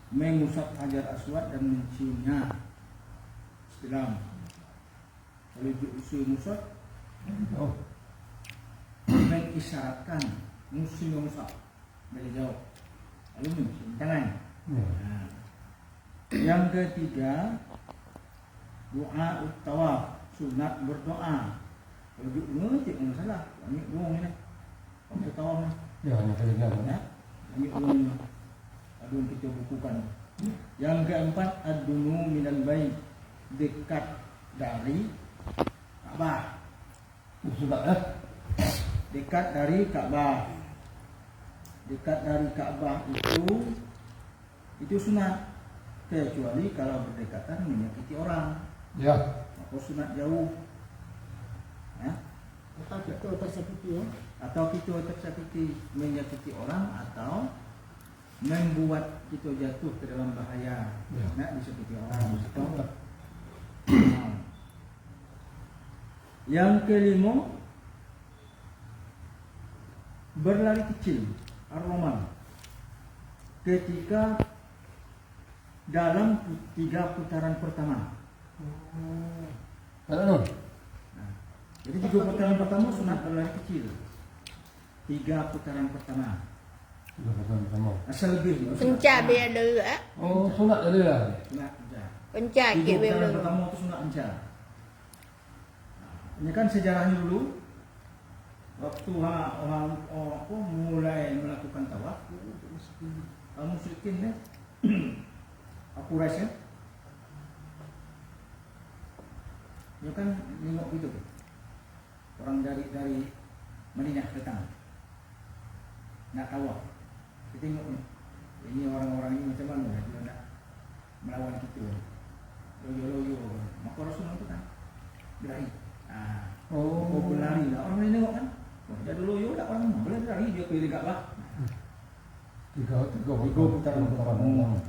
mengusap hajar aswad dan menciumnya. Istilah. Kalau diusul musab, mengisyaratkan musim mengusap dari jauh. Lalu mencium tangan. Nah. Yang ketiga, doa tawaf, sunat berdoa. Kalau diulang tidak masalah. Ini ulang ini. Waktu tawaf ni. Ya, hanya keringan. Ya. Ini ulang. Aduh kita bukukan. Yang keempat, ad-dunu minal bait, dekat dari Ka'bah. Sudah Dekat dari Ka'bah. Dekat dari Ka'bah itu sunat. Kecuali kalau berdekatan menyakiti orang. Ya. Maka sunat jauh. Ya. Atau kita tersakiti ya. Atau kita tersakiti menyakiti orang atau membuat kita jatuh ke dalam bahaya. Ya. Nak disakiti orang. Nah. Yang kelima, berlari kecil, ar-ramal, ketika dalam 3 putaran pertama. Ada non? Nah, jadi 3 putaran pertama sunat berlari kecil. 3 putaran pertama. Sudah pertama. Asal lebih. Pencak biar dulu ah. Oh, sunat ada ya. Sunat aja. Pencak 3 ke biar putaran dulu. pertama itu sunat aja. Ini kan sejarahnya dulu. Waktu orang mulai melakukan tawaf, musyrikin ya. Quraisy ya. Dia kan nengok gitu. Orang dari Madinah datang. Nak tawaf. Kita tengok ni. Ini orang-orang ini macam mana dia nak melawan kita. Loyo. Maka Rasulullah tu kan berlari. Oh, berlari lah. Orang lain tengok kan. Jadi loyo tak orang berlari dia pergi dekat Ka'bah. 3 putaran pertama.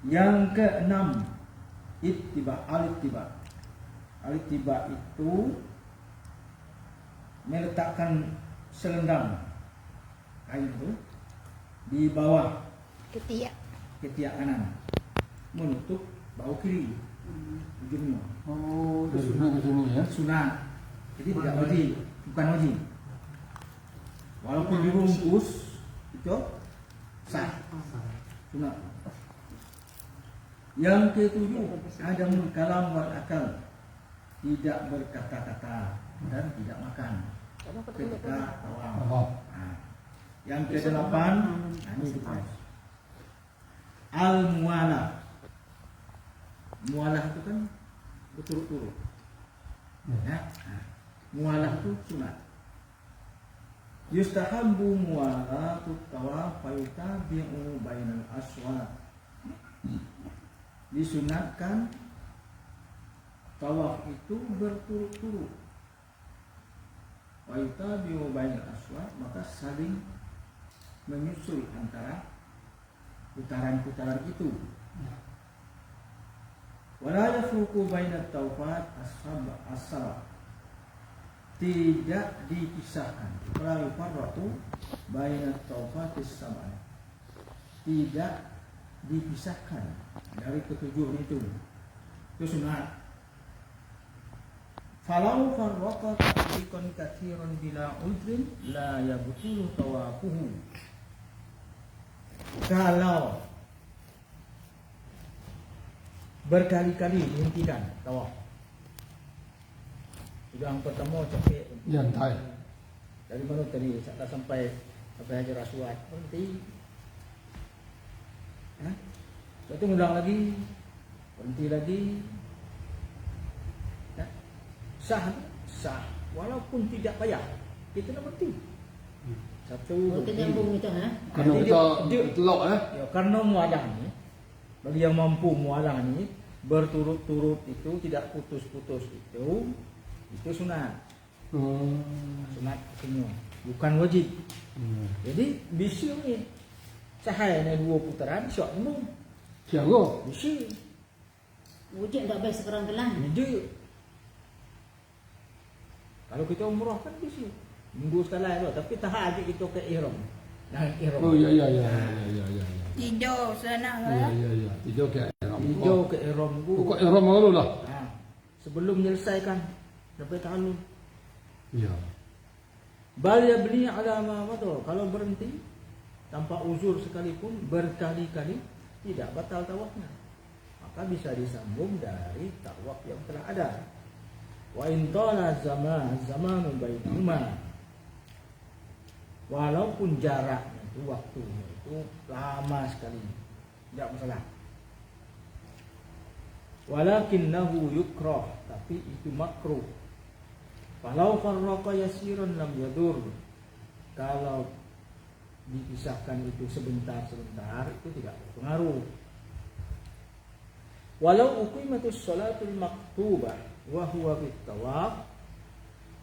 Yang keenam, ittiba, al-ittiba. Al-ittiba itu meletakkan selendang kain itu di bawah ketiak kanan, menutup bahu kiri ujungnya. Oh, dari sana ke sini ya. Sunat. Jadi tidak wajib, bukan wajib. Walaupun dibungkus itu sah. Sunat. Yang ketujuh, adamul kalam wal akal, tidak berkata-kata dan tidak makan ketika tawaf. Yang kedelapan, ini al-mualah. Mualah itu kan berturut-turut. Ya. Mualah itu sunat. Yustahabbu mualatu tawaf fa yutabi'u bainal aswat. Disunatkan tawaf itu berturut-turut. Wa yutabi'u bainal aswat, maka saling menyusul antara putaran-putaran itu. Wala yafruqu bainat tawafat as-sab'. Tidak dipisahkan. Wala yufarraqu bainat tawafat as-sab'. Tidak dipisahkan dari ketujuh itu. Itu sunat. Falau farraqa tafriqan katsiran bila udrin la yabtulu tawafuhu. Kalau berkali-kali dihentikan tawaf. Yang pertama capek. Jantai. Dari mana tadi sampai Hajar Aswad berhenti. Lepas itu ngulang lagi, berhenti lagi. Ya. Sah, walaupun tidak payah, kita nak berhenti. Satu Kita nyambung itu ha. Karena kita telok ya, karena mualah ni, bagi yang mampu mualah ni berturut-turut itu tidak putus-putus itu sunat. Sunat semua, bukan wajib. Jadi bisa ni sahai ni 2 putaran syok ni. Siapa? Bisa. Wujud tak baik sekarang telah. Jadi kalau kita umrah kan bisa. Minggu sekali tu, tapi tahan aja kita ke ihram. Nah, ihram. Oh ya. Tidak hijau sana Ya, ya, ya. Hijau ke Iram. Hijau ke ihram bu. Kok Iram malu lah. Nah, sebelum menyelesaikan sampai ta'allum. Ya. Bal yabni ala ma madha. Kalau berhenti tanpa uzur sekalipun berkali-kali tidak batal tawafnya. Maka bisa disambung dari tawaf yang telah ada. Wa in tala zamanu bainahuma. Walaupun jaraknya itu waktunya itu lama sekali, tidak masalah. Walakinnahu yukrah, tapi itu makruh. Walau farraqa yasiran lam yadur. Kalau dipisahkan itu sebentar-sebentar itu tidak berpengaruh. Walau uqimatus sholatul maktubah wa huwa fit tawaf,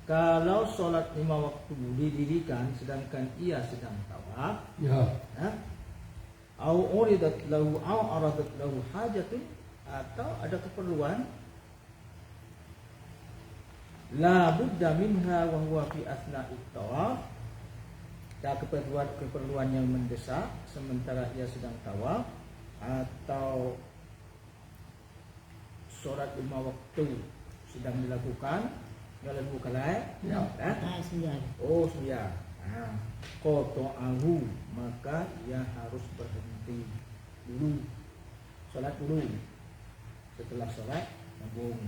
kalau sholat 5 waktu didirikan sedangkan ia sedang tawaf, Ya. au uridat lahu au aradat lahu hajatun, atau ada keperluan la budda minha wa huwa fi asna'it tawaf, ada keperluan yang mendesak sementara ia sedang tawaf, atau sholat 5 waktu sedang dilakukan dalam bukalai, Ya. Sembilan. oh sembilan, qata'ahu, maka ia harus berhenti dulu, sholat dulu, setelah sholat sambung.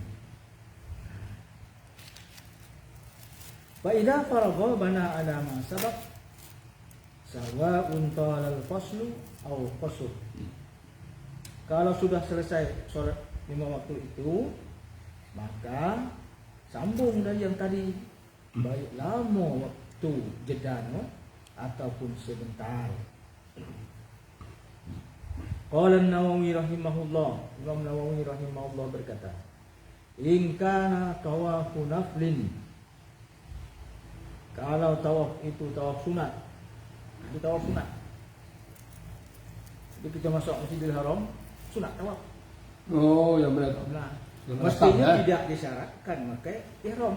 Fa idza faragha bana ala ma sabaq sawa'un talal faslu aw qasr. Kalau sudah selesai sholat 5 waktu itu, maka sambung dari yang tadi, baik lama waktu jedanya ataupun sebentar. Qala an-Nawawi rahimahullah, Imam Nawawi rahimahullah berkata, in kana tawafu naflin, kalau tawaf itu tawaf sunat, itu tawaf sunat. Jadi kita masuk Masjidil Haram, sunat tawaf. Oh, ya benar. Nah, Sunat mestinya asal, tidak disyaratkan pakai ihram.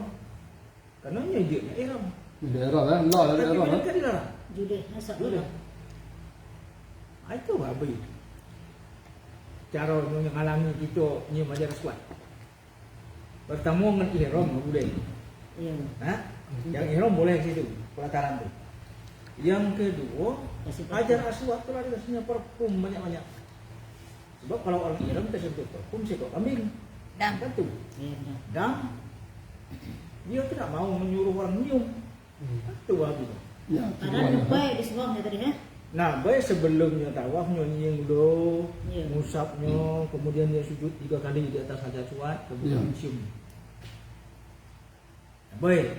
Karena nyejuknya ihram. Di daerah kan? Lah, dari Tapi daerah kan? mereka dilarang. Judih asap Dulu. dulu. Itu habis. Cara menghalangi kita nyium ajar kuat. Bertemu dengan ihram nggak boleh. Iya. Nah, yang ihram boleh di situ, pelataran tu. Yang kedua, Kasih ajar aswad itu ada rasanya parfum banyak-banyak. Sebab kalau orang ihram kita sebut parfum sekok kambing. Dam. Kan tu. Iya, dah. Dan dia tidak mau menyuruh orang nyium. Itu habis. Ya, Padahal kedua. lupa di sebelumnya tadi, ha? Nah, baik sebelumnya tawaf nyium dulu, Iya. musabnya, kemudian dia sujud 3 kali di atas hajar aswad, kemudian Iya. cium. Baik,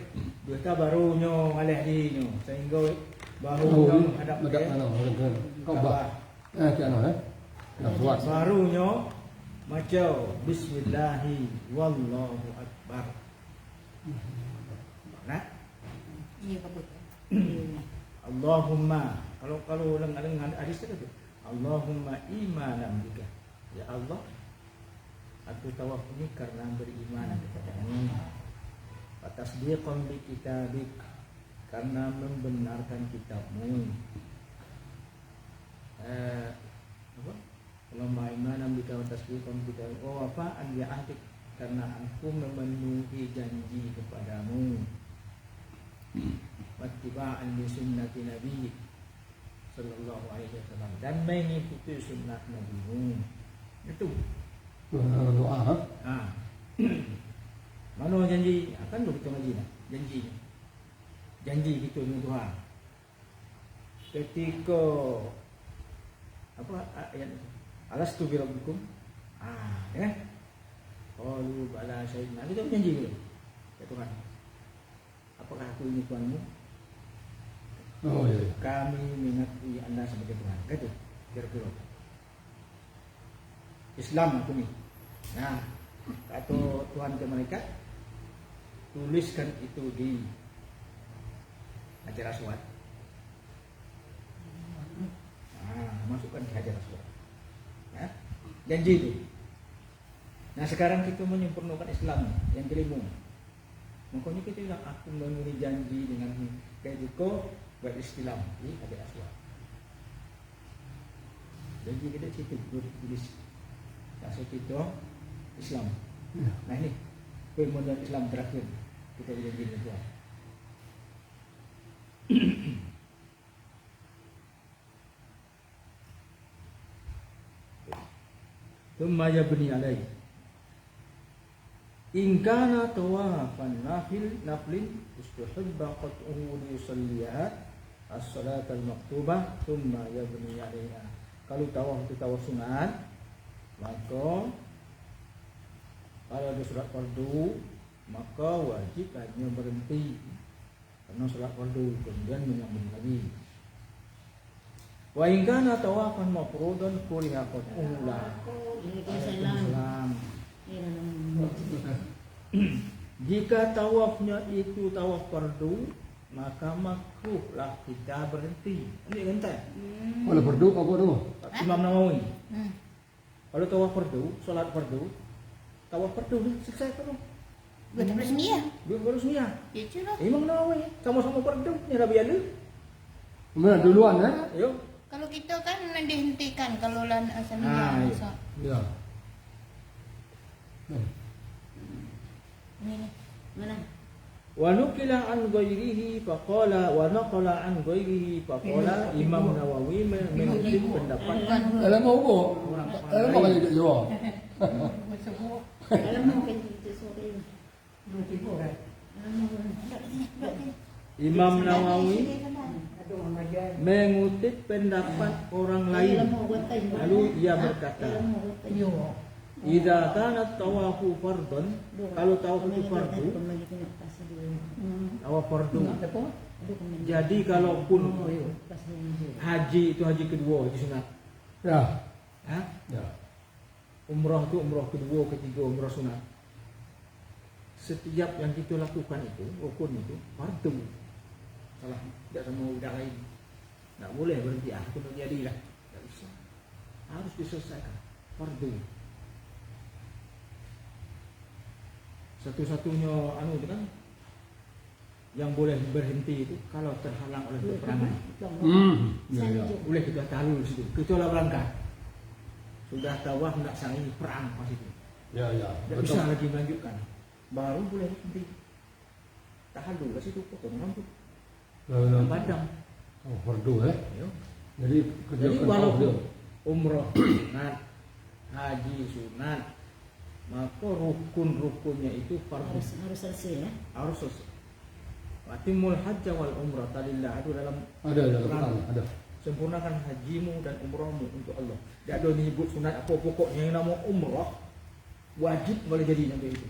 kita baru ngalih di nyo, sehingga bahu Oh, nyo hadap bedak ke mana? Bedak Kaabah. Kaabah. Ke mana? Dah buat. Baru nyo macam bismillahi wallahu akbar. Nah, Iya kabut. Allahumma, kalau dengan hadis itu Allahumma imanan bika. Ya Allah, aku tawaf ini karena beriman kepadamu. Atasdiqan bi kitabik, karena membenarkan kitabmu. Apa? Allahumma imanan bika wa tasdiqan bi kitabik. Wa wafa'an bi ahdik, karena aku memenuhi janji kepadamu. Wattiba'an li sunnati nabi sallallahu alaihi wasallam, dan mengikuti sunnah nabimu. Itu. Doa, ha? Ah. Mana janji? Akan lu kita ngaji nak. Janji. Janji kita dengan Tuhan. Ketika apa ayat itu? Alastu bi rabbikum? Ya. Qalu bala syahidna. Kita berjanji dulu. Ya Tuhan. Apakah aku ini Tuhanmu? Oh, ya, ya. Kami mengakui Anda sebagai Tuhan. Gitu. Kira-kira. Islam aku ni. Nah, kata Tuhan ke mereka, tuliskan itu di Hajar Aswad. Masukkan di Hajar Aswad. Ya, janji itu. Nah, sekarang kita menyempurnakan Islam yang kelima. Makanya kita bilang aku memenuhi janji dengan kayak itu beristilam di Hajar Aswad. Janji kita situ tulis kasih kita Islam. Ya. Nah ini pemodelan Islam terakhir kita janji itu. ثم يبني عليه إن كان طوافا نفل استحب قطعه ليصليها الصلاة المكتوبة ثم يبني عليها. Kalau tawaf itu tawaf sunat, maka kalau ada sholat fardu maka wajib hanya berhenti karena sholat fardu kemudian menyambung lagi. Wa in kana tawafan mafrudan kuriha qat'uhu la. Waalaikumsalam. Jika tawafnya itu tawaf fardu, maka makruhlah kita berhenti. Ini gentai. Kalau berdua apa dulu? Imam Nawawi. Kalau tawaf fardu, salat fardu, tawaf fardu selesai terus. Betul ya? Dia baru semia. Ya curah. Imam Nawawi sama-sama fardu, ni Nabi Ali. Mana duluan ya? Ayo. Kalau kita kan dihentikan kalau lan Ah, asalnya iya. masa. Ya. Ini nih. Mana? Wa nukila an ghairihi faqala wa naqala an ghairihi faqala Imam Nawawi mengutip pendapat Alam mo ko. Alam mo kayo dito. Alam mo kan itu sore. Alam mo. Imam Nawawi mengutip pendapat orang lain. Alam mo buat tayo. Lalu ia berkata, Alam mo buat tayo. "Idza kanat tawafu fardhan," kalau tawaf itu fardu, tawaf fardu. Jadi kalaupun haji itu haji kedua, haji sunat. Ya. Hah? Ya. Umrah itu umrah kedua, ketiga umrah sunat. Setiap yang kita lakukan itu, rukun itu fardu. Salah, tidak sama udah lain. Tidak boleh berhenti, aku tak jadilah. Tidak bisa. Harus diselesaikan. Fardu. Satu-satunya anu itu kan yang boleh berhenti itu kalau terhalang oleh peperangan. Ya, ya. Boleh kita tahu di situ. Kecuali berangkat. Sudah tawaf tidak saling perang pas itu. Ya, ya. Tidak bisa lagi melanjutkan. Baru boleh berhenti. Tahan dulu ke situ, potong rambut, padam. Oh, berdua ya. Ayo. Jadi Jadi walaupun umroh sunat, haji sunat, maka rukun-rukunnya itu fardu. Harus selesai ya. Harus selesai. Watimul hajja wal umrah talillah, itu dalam ada Quran, ada. sempurnakan hajimu dan umrahmu untuk Allah. Tidak ada menyebut sunat apa, pokoknya yang nama umrah wajib boleh jadi nanti itu.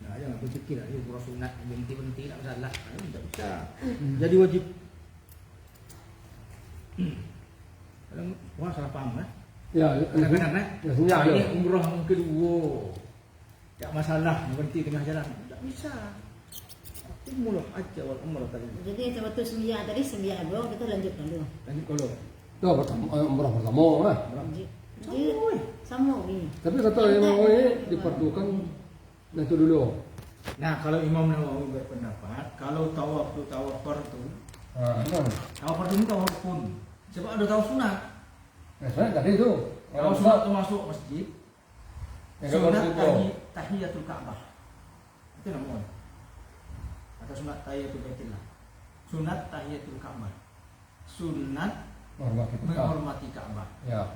Nah, jangan berpikir ayo umrah sunat berhenti tak salah. Tidak bisa. Jadi wajib. Kadang wah salah paham kan? Ya, Kadang-kadang kan? ya, senyap Ini ya. umrah yang kedua. Tak masalah berhenti tengah jalan. Tak bisa. Timul hajja wal umrah tadi. Jadi waktu sembilan tadi sembilan dulu kita lanjutkan dulu. Lanjut kalau. Itu pertama umrah pertama lah. Jadi sama ini. Tapi kata Imam Nawawi diperdukan itu dulu. Nah, kalau Imam Nawawi berpendapat kalau tawaf itu tawaf fardu, tawaf fardu itu tawaf rukun. Sebab ada tawaf sunat. Nah, saya tadi itu. Tawaf sunat itu masuk masjid. Yang Sunat kedua tahiyatul Ka'bah. Itu namanya. Atau sunat tahiyatul Baitillah. Sunat tahiyatul Ka'bah. Sunat hormat kita. menghormati Ka'bah. Ya.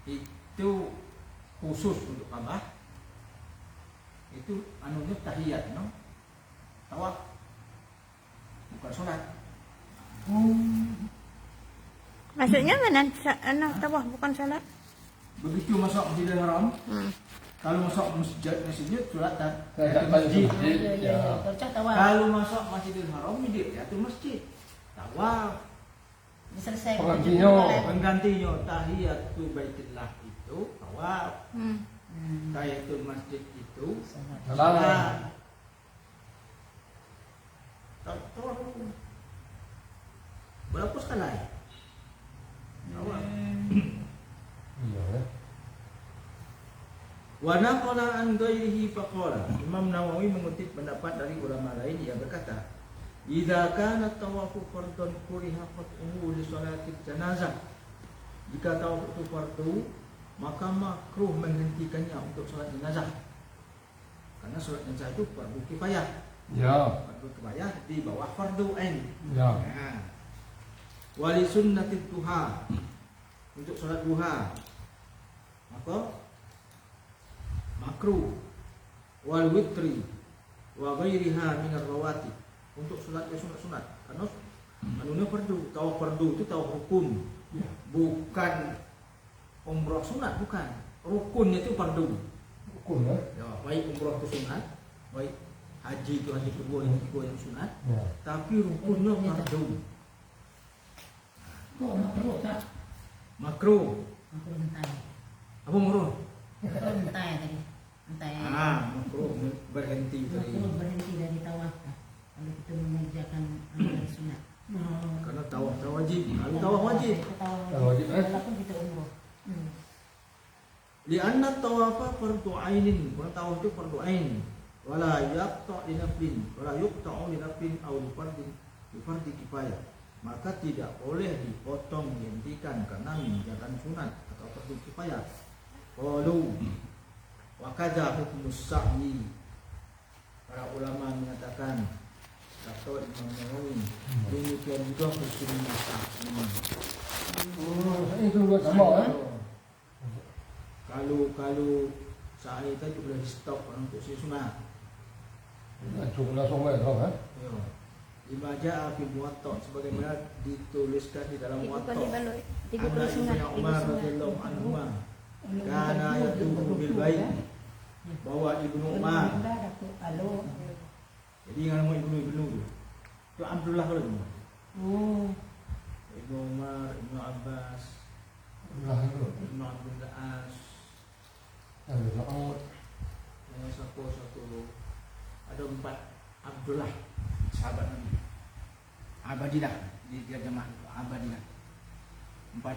Itu khusus untuk Ka'bah. Itu anunya tahiyat, no? Tawaf. Bukan sunat. Maksudnya mana? Anak tawaf bukan salat. Begitu masuk Masjidil Haram, kalau masuk masjidnya suratan Saya tak masjid. Ya. Tercah tawaf. Kalau masuk Masjidil Haram dia itu masjid. Tawaf. Selesai. Penggantinya. Penggantinya tahiyatul Baitillah itu tawaf. Tahiyatul masjid itu Salat. Tawaf. Berapa sekali? Tawaf. Iya ya. Wa naqala an ghairihi faqala. Imam Nawawi mengutip pendapat dari ulama lain, ia berkata, Idza kana tawafu fardhan kuriha qat'uhu li salati janazah. Jika tawaf itu fardu, maka makruh menghentikannya untuk salat jenazah. Karena salat jenazah itu fardu kifayah. Ya. Fardu kifayah di bawah fardu ain. Ya. Nah. Wali sunnatid duha, untuk salat duha maka makruh. Wal witri wa ghairiha min ar-rawatib, untuk salat sunat-sunat. Karena anunya fardu, tawaf fardu itu tawaf rukun, bukan umrah sunat, bukan. Rukunnya itu fardu. Rukun ya. Ya, baik umrah itu sunat, baik haji itu haji kedua yang sunat, Ya. tapi rukunnya fardu. Kok makruh tak? Makruh. Makruh entai. Apa makruh? Makruh entai tadi. Entai. Makruh berhenti dari. Makruh berhenti dari tawaf. Kalau kita mengerjakan amalan sunat. Karena tawaf wajib. Kalau tawaf wajib. Tawaf wajib, Walaupun kita umroh. Lianna tawafa fardu ainin. Karena tawaf itu fardu ain. Wala yaqta' li naflin, wala yuqta'u li naflin aw li fardi kifayah. Maka tidak boleh dipotong dihentikan karena mengerjakan sunat atau fardu kifayah. Qalu wa kadza hukmus sa'yi. Para ulama mengatakan, kata Imam Nawawi, demikian juga hukumnya sa'yi. Oh, itu buat sama eh. Kalau sa'i tadi boleh stop untuk si sunat. Langsung main kau eh. Ya. Lima ja'a fi Muwatta, sebagaimana dituliskan di dalam 3 Muwatta. kali baloi. 30 An sunat. Ibnu Umar radhiyallahu anhu kana yatufu bil bait, bahwa Ibnu Umar. Jadi yang nama Ibnu itu Abdullah kalau itu. Ibnu Umar, Ibnu Abbas, Belah itu. Ibnu Abdul As, Ada laut. satu ada 4 Abdullah sahabat Nabi. Abadilah di jemaah Abadilah. 4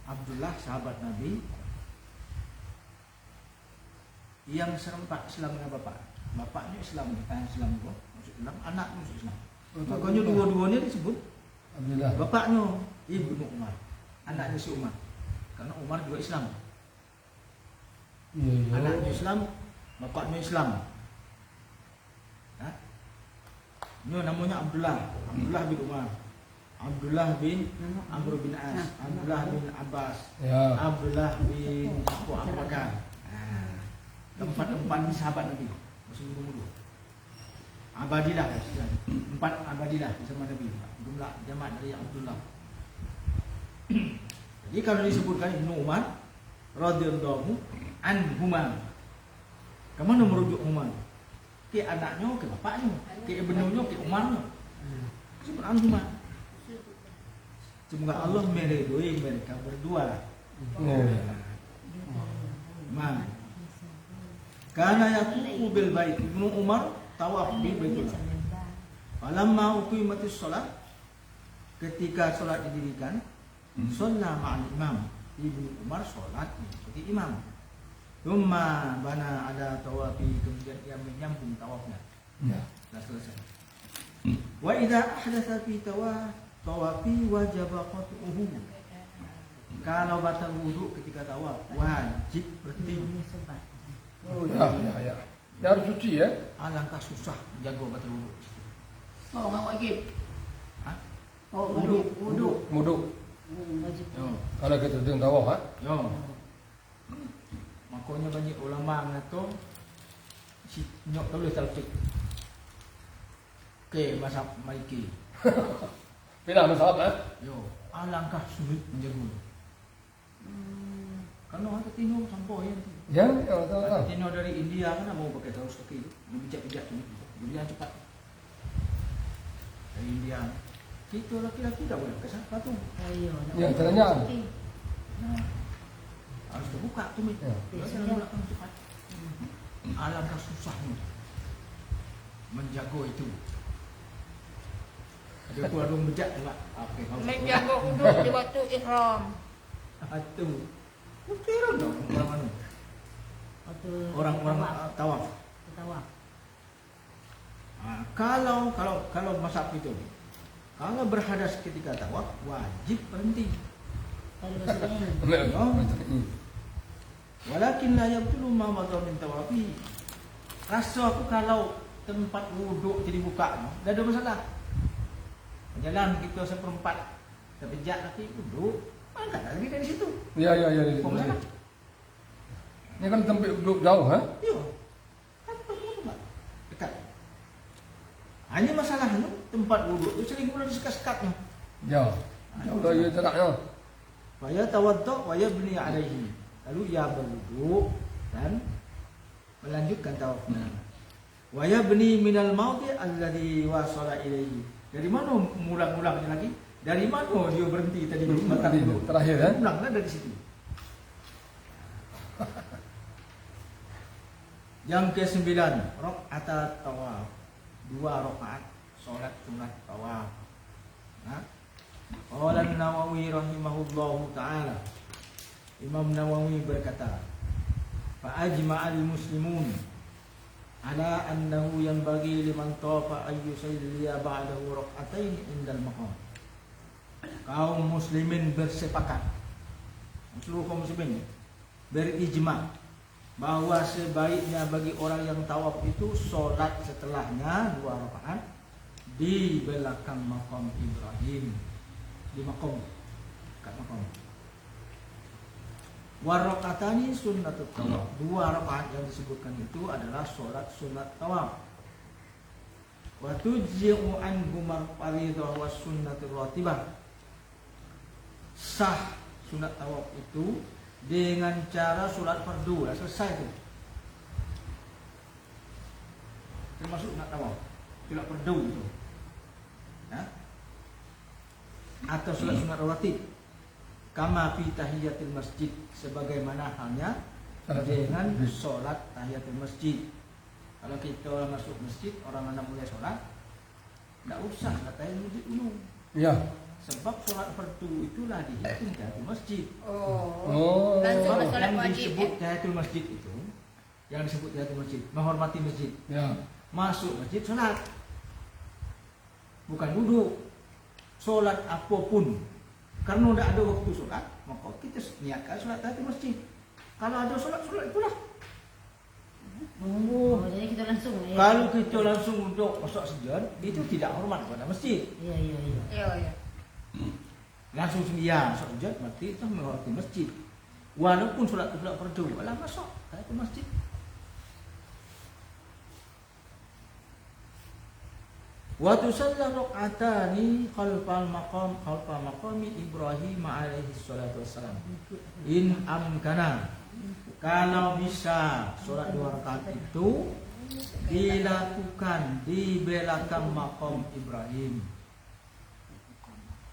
Abdullah sahabat Nabi yang serempak Islam dengan bapak. Bapaknya Islam, bukan Islam kok. Masuk Islam, anaknya masuk Islam. Makanya dua-duanya disebut Alhamdulillah. bapaknya Ibnu Umar, anaknya si Umar. Karena Umar juga Islam. Iya, iya. Anaknya Islam, bapaknya Islam. Ini namanya Abdullah bin Umar, Abdullah bin Amr bin As, Abdullah bin Abbas, Ya. Abdullah bin Abu Bakar. Empat sahabat Nabi, masih muda. Abadilah, 4 abadilah bersama Nabi. Jumlah jamaah dari Abdullah. Jadi kalau disebutkan Ibnu Umar radhiyallahu anhuma, kemana merujuk Umar? Ke anaknya, ke bapaknya, ke ibnunya, ke Umarnya. Disebut anhuma. Semoga Allah meridhoi mereka berdua. Oh. Man. Karena yaqumu bil bait, Ibnu Umar tawaf di Baitullah. Falamma uqimatis shalah, ketika salat didirikan, shalla ma'al imam. Ibnu Umar salat seperti imam. Thumma bana ada tawafi, kemudian ia menyambung tawafnya. Ya. Sudah selesai. Wa idza ahdatsa fi tawafi wajaba qat'uhu. Kalau batal wudu ketika tawaf, wajib berhenti. Oh ya, ya, ya. Ya harus suci ya. Alangkah susah jaga batal wudu. Oh, nggak wajib. Hah? Oh, Wudu. Muduk. Wajib. Yo, Kalau kita tengok tawaf ha. yo. Makanya banyak ulama ngato si nyok tulis talcik. Ke mazhab Maliki. Bila masalah eh. Yo, alangkah sulit menjaga. Karena ada tino sampo ya. Ya, ya tahu Ada tahu. tino dari India kan mau pakai terus kaki itu, bijak-bijak tu. Jadi cepat. Dari India. Kita laki-laki tak boleh pakai sepatu. Ayo. Ya, caranya. Nah, harus terbuka tu mit. Ya. Jalan belakang cepat. Alangkah susahnya menjaga itu. Ada keluar dong bijak tak? Okey, Menjaga uduk di waktu ihram. Itu. Kira dong orang mana? Orang-orang tawaf. Tawaf. Kalau mazhab itu, kalau berhadas ketika tawaf wajib berhenti. Kalau maksudnya. Walakin la yabtulu ma madha min tawafi. Rasa aku kalau tempat wuduk jadi buka, dah ada masalah. Jalan kita seperempat, terpejak tapi duduk, mana lagi dari situ? Ya. Apa masalah? Ini kan tempat duduk jauh, ha? Ya, kan tempat dekat. Hanya masalahnya tempat wuduk itu sering mula disekat-sekatnya. Ya. Jauh dah ia jaraknya. Waya tawaddu wa yabni alaihi. Lalu ia berwuduk dan melanjutkan tawafnya. Wa yabni minal mawdi' alladhi wasala ilaihi. Dari mana mula-mulanya lagi? Dari mana dia berhenti tadi? Tadi terakhir, kan? Ulanglah dari situ. Yang ke-9, rakaat tawaf. 2 rakaat salat sunat tawaf. Qala An-Nawawi rahimahullahu taala. Imam Nawawi berkata, fa ajma'al muslimun ala annahu yanbaghi liman tawafa ay yusalliya ba'dahu rak'atain indal maqam. Kaum muslimin bersepakat, seluruh kaum muslimin berijma bahwa sebaiknya bagi orang yang tawaf itu solat setelahnya 2 rakaat di belakang makam Ibrahim, di makam, kat makam. Warakatani sunnatut tawaf. 2 rakaat yang disebutkan itu adalah solat sunat tawaf. Wa tujzi'u anhu fardhidah wa sunnatur ratibah. Sah sunat tawaf itu dengan cara solat fardu, selesai itu. Termasuk sunat tawaf, solat fardu itu. Ya? Atau solat sunat rawatib. Kama fi tahiyatul masjid, sebagaimana halnya dengan solat tahiyatul masjid. Kalau kita orang masuk masjid, orang nak mulai solat, tak usah tahiyatul masjid dulu. Ya. Sebab solat fardu itulah dihitung tahiyatul masjid. Oh. Langsung Sebab solat yang wajib. disebut tahiyatul masjid itu, yang disebut tahiyatul masjid, menghormati masjid. Ya. Masuk masjid solat, bukan duduk. Solat apapun, karena tidak ada waktu solat, maka kita niatkan solat tahiyatul masjid. Kalau ada solat itulah. Oh, jadi kita langsung ya. Kalau kita langsung duduk masuk sujud, itu tidak hormat kepada masjid. Iya. Ya. Langsung sembahyang masuk sujud, berarti itu menghormati masjid. Walaupun solat itu tidak fardu, walau masuk tahiyatul masjid. Wa tusalla rak'atani khalfal maqami Ibrahim alaihi salatu wassalam. In amkana. Kalau bisa solat 2 rakaat itu dilakukan di belakang makam Ibrahim.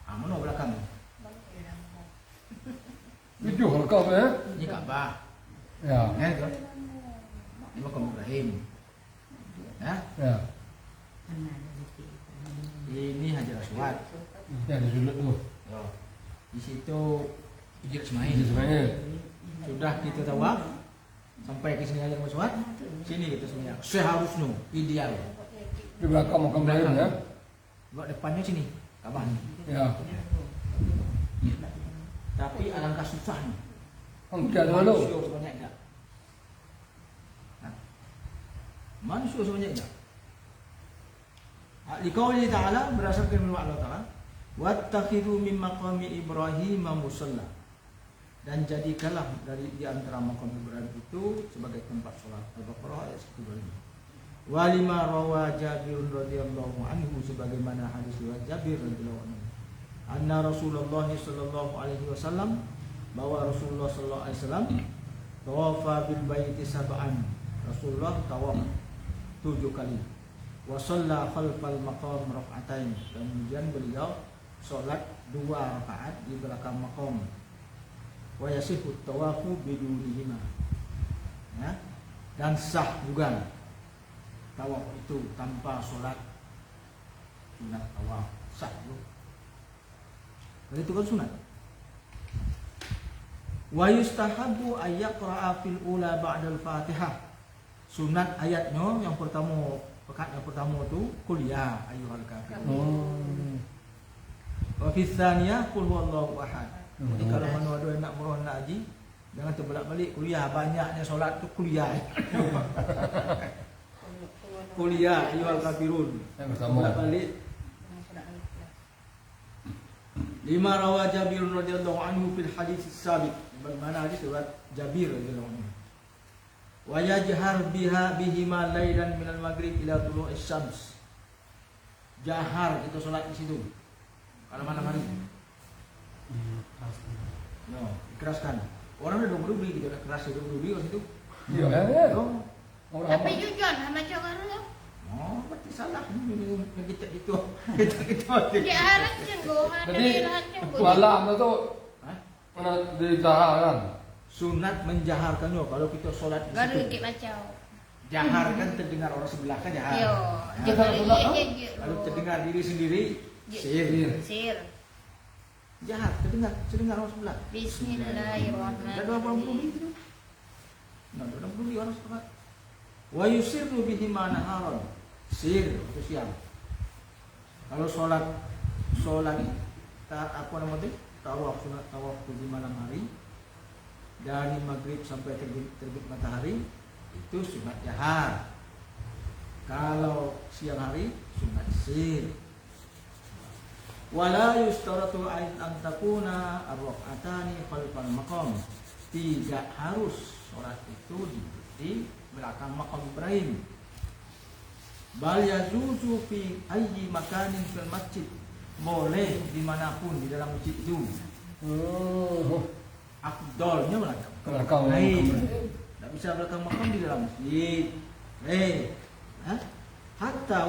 Mana belakang? Itu kau ya? Ini Ka'bah. Ya. Ya itu. Ini makam Ibrahim. Ya. Ya. Ini Hajar Aswad. Ya di sudut tu. Ya. Di situ Hijr Ismail. Ini sebenarnya. Sudah kita tawaf sampai ke sini Hajar Aswad. Sini kita sembahyang. Seharusnya ideal. Di belakang makam Ibrahim ya. Buat depannya sini, Ka'bah. Ya. Tapi alangkah susahnya. Angkat dulu. Manusia sebanyaknya. Manusia sebanyaknya. Liqauli ta'ala, berdasarkan firman Allah Ta'ala, wattakhidhu min maqami Ibrahim musalla. Dan jadikanlah dari di antara makam Ibrahim itu sebagai tempat salat. Al-Baqarah ayat 125. Wa lima rawa Jabir radhiyallahu anhu, sebagaimana hadis riwayat Jabir radhiyallahu anhu. Anna Rasulullah sallallahu alaihi wasallam, bahwa Rasulullah sallallahu alaihi wasallam tawafa bil baiti sab'an. Rasulullah tawaf 7 kali. Wa shalla khalfal maqam rak'atain. Kemudian beliau salat 2 rakaat di belakang maqam. Wa yasihu tawafu bidunihima. Ya. Dan sah juga tawaf itu tanpa solat sunat tawaf, sah juga. Dan itu kan sunat. Wa yustahabu ay yaqra'a fil ula ba'dal Fatihah. Sunat ayatnya yang pertama Pekat yang pertama tu kuliah ayyuhal kafirun. Oh. Wa fi tsaniyah qul huwallahu ahad. Jadi kalau mana ada yang nak meroh nak haji, jangan terbolak-balik kuliah, banyaknya solat tu kuliah. Kuliah ayyuhal kafirun. Yang pertama. Bolak-balik. Lima rawa Jabir radhiyallahu anhu fil hadis as-sabiq. Bagaimana hadis riwayat Jabir radhiyallahu anhu. Wa yajhar bihima lailan minal maghrib ila tulu'is syams. Jahar kita solat di situ. Kalau malam hari. No, ikraskan. Orang dah dulu kita dah keras dulu di situ. Iya, ya. No. Tapi jujur macam mana tu? Oh, berarti salah ni kita itu. Kita. Dia harap jenggo, ada Jadi ilahan jenggo. malam tu Hah? mana dijaharkan? Sunat menjaharkannya kalau kita solat di Baru situ. ikut macam. Jahar kan terdengar orang sebelah kan jahar. Yo, Nah, dia kalau boleh pula, je. kalau terdengar diri sendiri sir. Sir. Jahar terdengar orang sebelah. Ada Bismillahirrahmanirrahim. 20 gitu. Nah, 20 orang sebelah. Wa yusirru bihi ma naharan. Sir itu siang. Kalau solat apa nama tu? Tawaf, sunat tawaf di malam hari dari maghrib sampai terbit matahari itu sunat jahar. Kalau siang hari sunat sir. Wala yustaratu an takuna ar-rak'atani khalfal maqam. Tidak harus solat itu di belakang makam Ibrahim. Bal yajuzu fi ayyi makanin fil masjid. Boleh dimanapun di dalam masjid itu. Oh. Afdolnya Belakang. Tak bisa belakang makam di dalam masjid. Hatta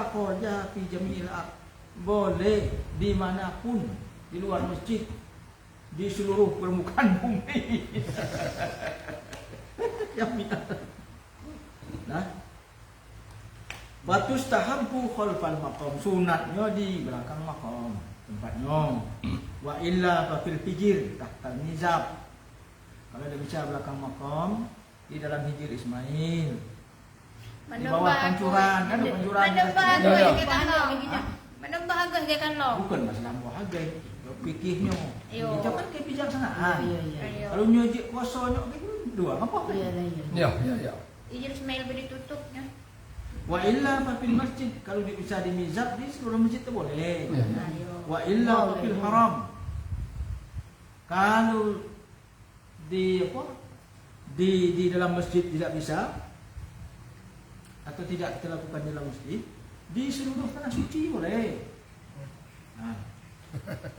kharaja fi jami'il ard. Boleh dimanapun di luar masjid, di seluruh permukaan bumi. Yang nah, batus tahabbu khalfal maqam, sunatnya di belakang maqam tempatnya. Wa illa fa fil hijr tahta nizab. Kalau dia bicara belakang maqam di dalam hijr Ismail. Di bawah pancuran, kan ada pancuran. Mana bahagia Ya, ya. ke kalau? Mana bahagia ke kalau? Bukan masalah bahagia, fikihnya. Yo. Itu kan kebijaksanaan. Ayo. Kalau nyojik kuasanya gitu dua apa? Ya, ya, ya. Ijil Ismail beri tutupnya. Wa illa fa fil masjid, kalau dia bisa di mizab di seluruh masjid itu boleh. Ya. Ayo. Wa illa fa fil haram. Kalau di apa? Di dalam masjid tidak bisa atau tidak kita lakukan di dalam masjid, di seluruh tanah suci boleh. Nah.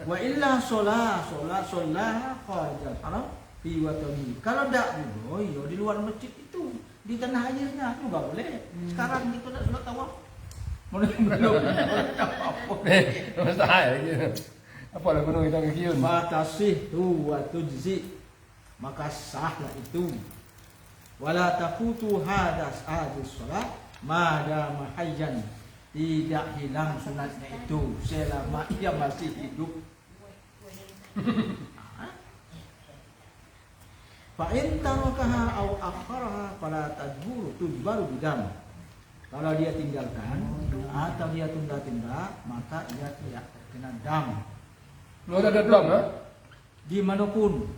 Wa illa solat kharijal haram fi watani. Kalau tidak boleh di luar masjid itu, di tanah airnya juga boleh. Sekarang kita nak solat tawaf. Belum. Mustahil gitu. Apa lah gunung kita kiun? Fatasih tu wa tujzi, maka sahlah itu. Wala tafutu hadis salat madama hayyan, tidak hilang sunatnya itu selama ia masih hidup. Fa in tarakaha aw akharaha fala tadburu tudbaru bidam. Kalau dia tinggalkan atau dia tunda-tunda, maka ia tidak terkena dam. Lu ada drum ha? Dimanapun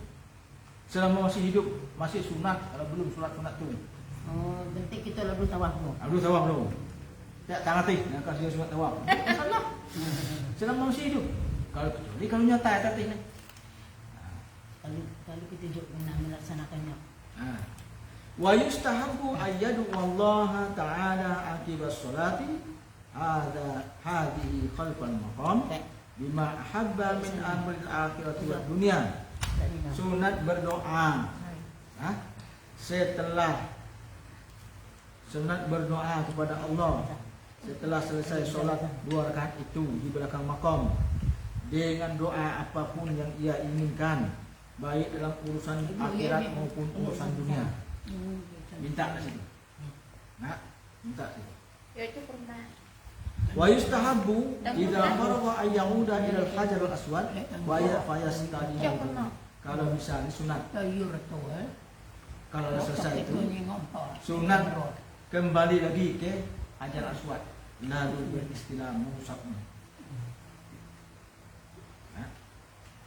selama masih hidup masih sunat, kalau belum sunat tu. Oh, berarti kita lalu tawaf tu. Abdul tawaf belum. Tak tangatih nak kasih sunat tawaf. Salah. Selama masih hidup. Kalau nyata tatih ni. Kalau kita juga pernah melaksanakannya. Wa yustahabbu ayyadu Allah ta'ala akibas salati hadhihi khalfal maqam bima ahabba min amril akhirati wad dunya. Sunat berdoa. Setelah sunat berdoa kepada Allah setelah selesai solat 2 rakaat itu di belakang makam dengan doa apapun yang ia inginkan, baik dalam urusan akhirat maupun urusan dunia. Minta ke situ. Nak, minta situ. Ya itu pernah. Wa yustahabbu idza faragha ay yauda ila al-hajar al-aswad wa yastadi. Kalau misalnya sunat, kalau dah selesai itu sunat kembali lagi ke Hajar Aswad, lalu beristilah mengusapnya.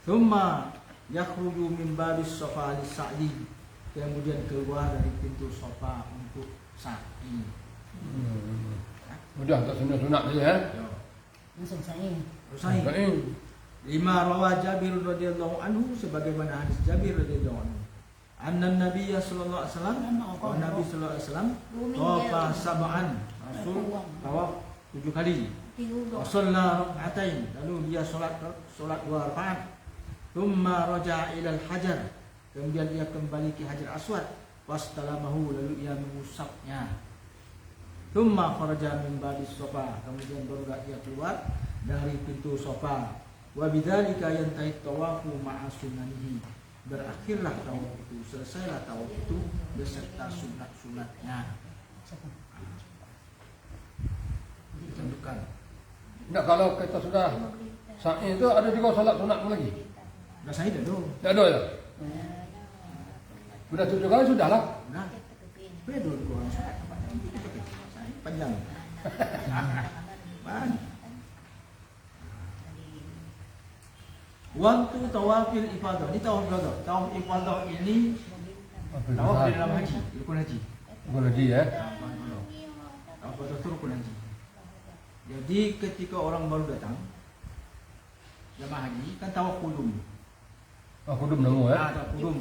Thumma yakhruju min babis Safa lis-sa'i, kemudian keluar dari pintu Safa untuk sa'i. Mudah tak sunat-sunat dia ya. Langsung saing. Sa'i. Lima rawa Jabir radhiyallahu anhu, sebagaimana hadis Jabir radhiyallahu anhu. Anna Nabiy sallallahu alaihi wasallam, Nabi sallallahu alaihi wasallam tawafa sab'an, Rasul tawaf 7 kali. Wa shalla rak'atain, lalu dia salat 2 rakaat. Thumma raja'a ila al-hajar, kemudian dia kembali ke Hajar Aswad. Wastalamahu, lalu ia mengusapnya. Thumma kharaja min babis Safa, kemudian baru dia keluar dari pintu Safa. Wa bidzalika yantahi tawafu ma'a sunanihi, berakhirlah tawaf itu, selesailah tawaf itu beserta sunat-sunatnya. Ditunjukkan. Enggak, kalau kita sudah sa'i itu ada juga salat sunat pun lagi. Dah saya dah tu. Tak ada ya. Sudah 7 kali sudahlah. Nah, betul kau orang sunat panjang. Pan. Waktu tawafil ifadah. Ini tawaf ifadah. Tawaf ifadah ini tawaf di dalam haji, rukun haji. Rukun haji ya. Tawaf ifadah itu rukun haji. Jadi ketika orang baru datang jemaah haji kan tawaf qudum. Kudum nemu ya. Tawaf qudum.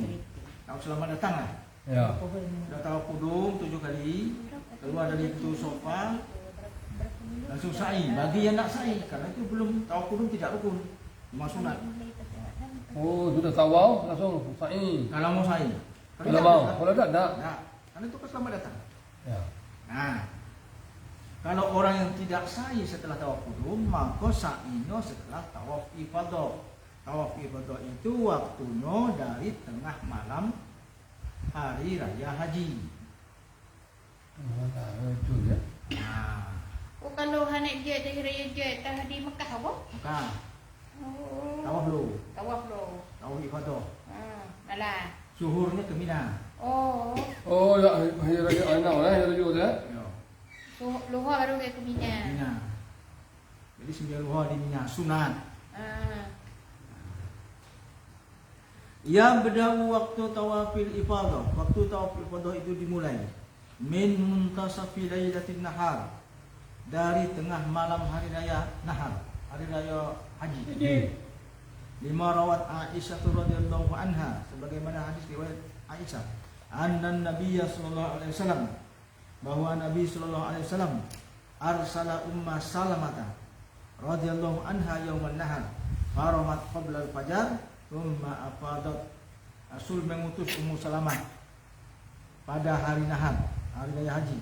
Tawaf selamat datang lah. Ya. Sudah tawaf qudum 7 kali, keluar dari pintu Safa, langsung sa'i. Bagi yang nak sa'i, karena itu belum, tawaf qudum tidak rukun, cuma sunat. Oh, sudah tawaf langsung sa'i. Kalau mau sa'i. Kalau mau, kalau tak. Nah, karena itu kan selamat datang. Ya. Nah, kalau orang yang tidak sa'i setelah tawaf qudum, maka sa'inya setelah tawaf ifadah. Tawaf ifadah itu waktunya dari tengah malam hari raya haji. Itu ya. Nah, Oh, kalau hanak je dari raya je dah di Mekah apa? maka Oh. tawaf dulu, Tawaf lo. tawaf ifadah. Alah. Zuhurnya ke Mina. Oh. Oh, ya, hari raya anak ya, hari raya ya. Ya, So, luar baru ke Mina. Mina. Jadi 9 luar di Mina, sunat. Yang berdahulu waktu tawafil ifadah. Waktu tawaf ifadah itu dimulai min muntasafi lailatin nahar, dari tengah malam hari raya nahar, hari raya haji. Lima rawat Aisyah radhiyallahu anha, sebagaimana hadis riwayat Aisyah, anna Nabiy sallallahu alaihi wasallam, bahwa Nabi sallallahu alaihi wasallam arsala Umma Salamah radhiyallahu anha yauman nahar faramat qabla al-fajar thumma afadat. Rasul mengutus Ummu Salamah pada hari nahar, hari raya haji.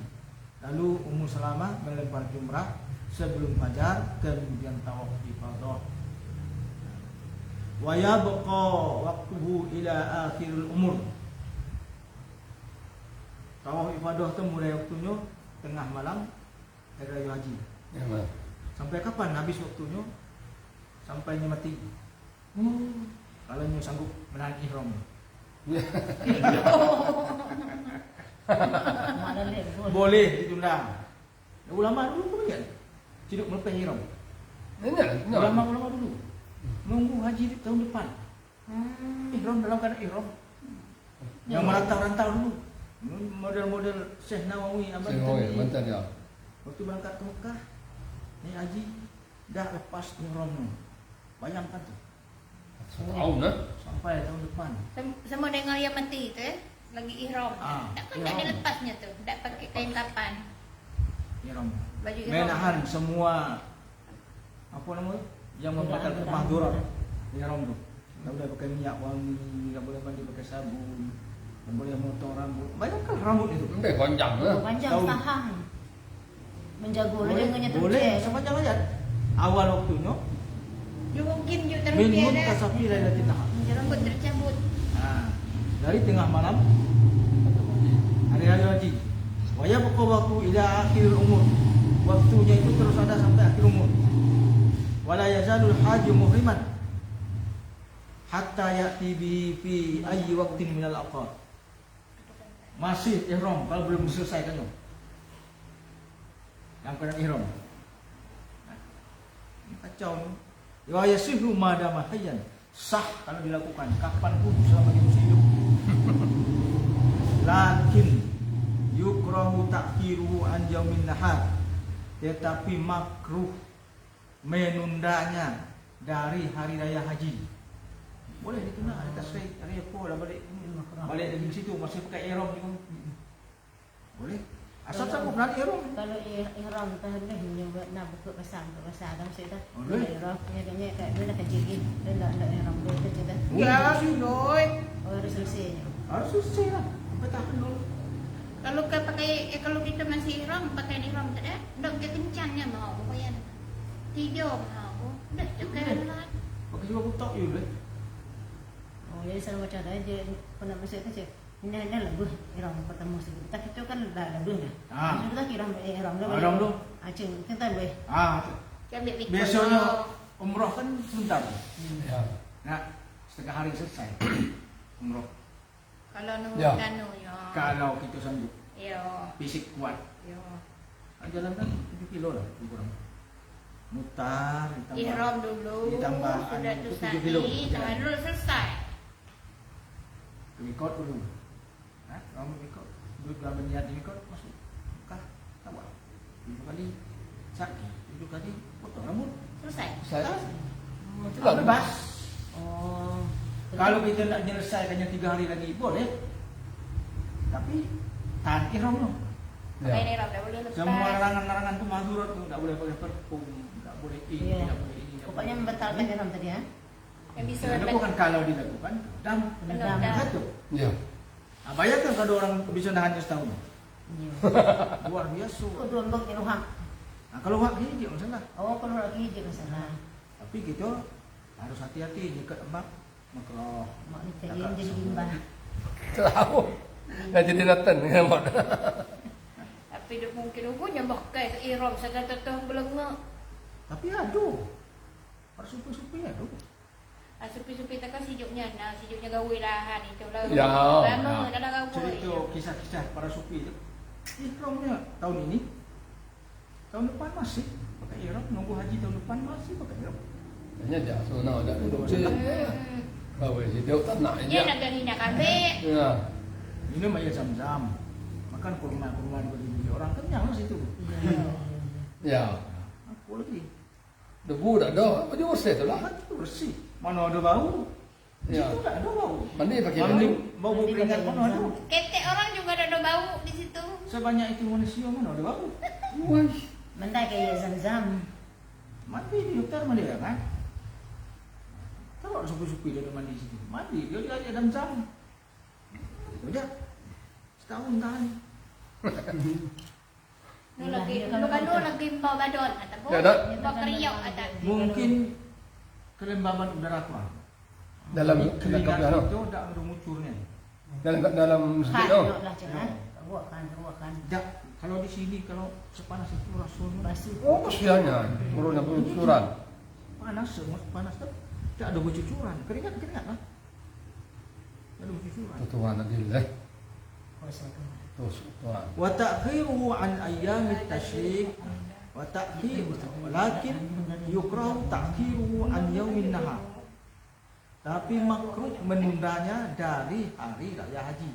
Lalu Ummu Salamah melempar jumrah sebelum fajar, kemudian tawaf ifadah. Wa yabqa waqtuhu ila akhiril umur. Tawaf ifadah itu mulai waktunya tengah malam hari raya haji. Ya, Mas. Sampai kapan habis waktunya? Sampai mati. Kalau nyu sanggup menahan ihram. Boleh ditunda. Ulama dulu pun kan tidak melepas ihram. Ini. Ulama dulu nunggu haji di tahun depan. Ihram dalam keadaan ihram. Yang merantau-rantau dulu. Model-model Syekh Nawawi Mantan ya. waktu berangkat ke Mekah, ni haji dah lepas ihram. Bayangkan tu. Tahun dah. Sampai tahun depan. Sama dengan yang mati tu lagi ihram. Takkan tak ihram. ada lepasnya tu. Tak pakai kain kapan. Ihram. Baju ihram. Menahan semua apa nama tu? Yang membakar kemahduran ihram tu. Tak boleh pakai minyak wangi, tak boleh mandi pakai sabun, tak boleh motong rambut. Bayangkan rambut itu. Ini panjang lah. Panjang Tahun. tahan. Menjaga lengannya boleh tercek. sepanjang hayat. Awal waktunya You mungkin you min terbiar dah. muntasafi lailatin nahar. Rambut tercabut. Dari tengah malam hari raya haji. Wa yabqa waqtu ila akhir umur. Waktunya itu terus ada sampai akhir umur. Wala yazalul haji muhriman hatta ya'ti bi fi ayyi waqtin minal awqat. Masih ihram kalau belum selesai kan. dalam keadaan ihram. Ini kacau nih. Ya yasihu madama hayyan. Sah kalau dilakukan kapanpun selama dia masih hidup. Lakin yukrahu ta'khiruhu an yaumin nahar. Tetapi makruh menundanya dari hari raya haji. Boleh ditunda hari tasrik, hari apa dah balik dari situ masih pakai ihram juga. Boleh. Asal sanggup nak ihram. Kalau ihram tahan dah nak buka pasang dah mesti dah. Boleh. Ihram nya kat dia dah kerja ni. Dia nak ihram dia kerja dah. Ya, sudah. Oh harus selesainya. Harus selesai lah. Apa tahan dulu. Kalau kalau kita masih ihram, pakai ihram tak ada, dok dia kencangnya mau pokoknya. Tidur mau. Dah cakap lah. Pakai juga butak you boleh. Oh jadi sama macam dia pernah masuk kerja. Ini lagu ihram pertama sekali. Tapi itu kan dah lagu dah. Kita kira ihram dah. Ihram tu. Acing kita boleh. Dia ambil mikro. Biasanya umrah kan sebentar. Ya. Nah, setengah hari selesai umrah. Kalau nu Ya. danu ya. Kalau kita sanggup, Ya. fisik kuat. Ya. Jalan kan 7 kilo lah kurang. Mutar ditambah. Ihram dulu. Ditambah Sudah anu, tu 7 kilo. tadi, tangan dulu selesai. Mikot dulu. Nah, kamu mikot. Duduk dalam niat mikot masuk. Kah? Tawaf. 7 kali sa'i, 7 kali potong rambut. Selesai. Saya Tidak bebas. Oh. Kalau kita nak menyelesaikannya 3 hari lagi boleh. Tapi tahan ihram tu. Pakai Ya. ihram dah boleh lepas. Semua larangan-larangan tu mahdurat tu tak boleh pakai parfum, tak boleh ini, Ya. tak boleh ini. tak Pokoknya boleh membatalkan ini. ihram tadi ya. Yang bisa Itu bukan kalau dilakukan dan Dendam. satu. Ya. Bayangkan kalau orang bisa nahannya setahun. Ya. Luar biasa. Oh dua lembang iruham. Nah, kalau hak ini dia masalah. Oh kalau lagi je masalah. Tapi kita harus hati-hati dekat emak makroh. Mak ni tayang jadi limbah. Tahu. Dah jadi natan dengan mak. Tapi dia mungkin hukumnya pakai ihram segala tu belengak. Tapi aduh. Harus supi-supi aduh. Supi-supi takkan sijuknya gawe lahan itu lah. Ya. Lama dah gawe. Cerita kisah-kisah para supi itu. Ihramnya tahun ini. Tahun depan masih pakai ihram, nunggu haji tahun depan masih pakai ihram. Hanya dia sunau dah duduk je. Bawa je dia tak nak je. Dia nak gani nak ambil. Ya. Minum air zam-zam. Makan kurma-kurma dibeli orang kenyang lah situ. Ya. Aku lagi. Debu tak ada. Apa dia usai tu lah. Itu bersih. Mana ada bau? Ya. Situ tak ada bau. Mandi pakai Mandi bau. bau keringat mana ada? Ketek orang juga ada bau di situ. Sebanyak itu manusia mana ada bau? Wah. Mendai kayak zam-zam. Mandi di hutan mandi ya kan? Tahu ada supi-supi dia ada mandi di situ. Mandi dia ada zam-zam. Udah. Setahun tahan. Nu lagi, lu kan lagi bau badon ataupun Ya, dah. bau keriok atau Mungkin kelembaban udara kurang. Dalam keringat dalam itu tak ada mucurnya. dalam sedih tu. Kan lah jangan. Buatkan. Tak, kalau di sini kalau sepanas itu rasanya Basuh. Oh, kesiannya. Urutnya bercucuran. panas semua panas tu tak ada bercucuran keringat lah. Tak ada bercucuran. Tuhan adil eh. Kosong. Tuhan. Wa ta'khiruhu an ayyamit tasyrik wa ta'khir walakin yukrahu ta'khiruhu an yaumin nahar. Tapi makruh menundanya dari hari raya haji.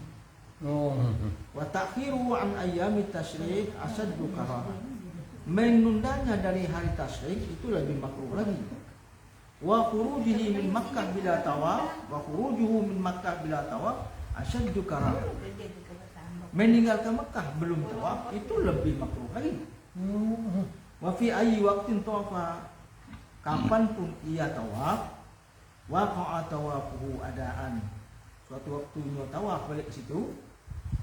Oh. Wa ta'khiruhu an ayyamit tasyrik asaddu karahah. Menundanya dari hari tasyrik itu lebih makruh lagi. Wa khurujihi min Makkah bila tawaf wa khurujuhu min Makkah bila tawaf asaddu karahah. Meninggalkan Mekah belum tawaf itu lebih makruh lagi. Wa fi ayyi waqtin tawafa, kapanpun ia tawaf, waqa'a tawafuhu adaan. Suatu waktunya tawaf balik ke situ,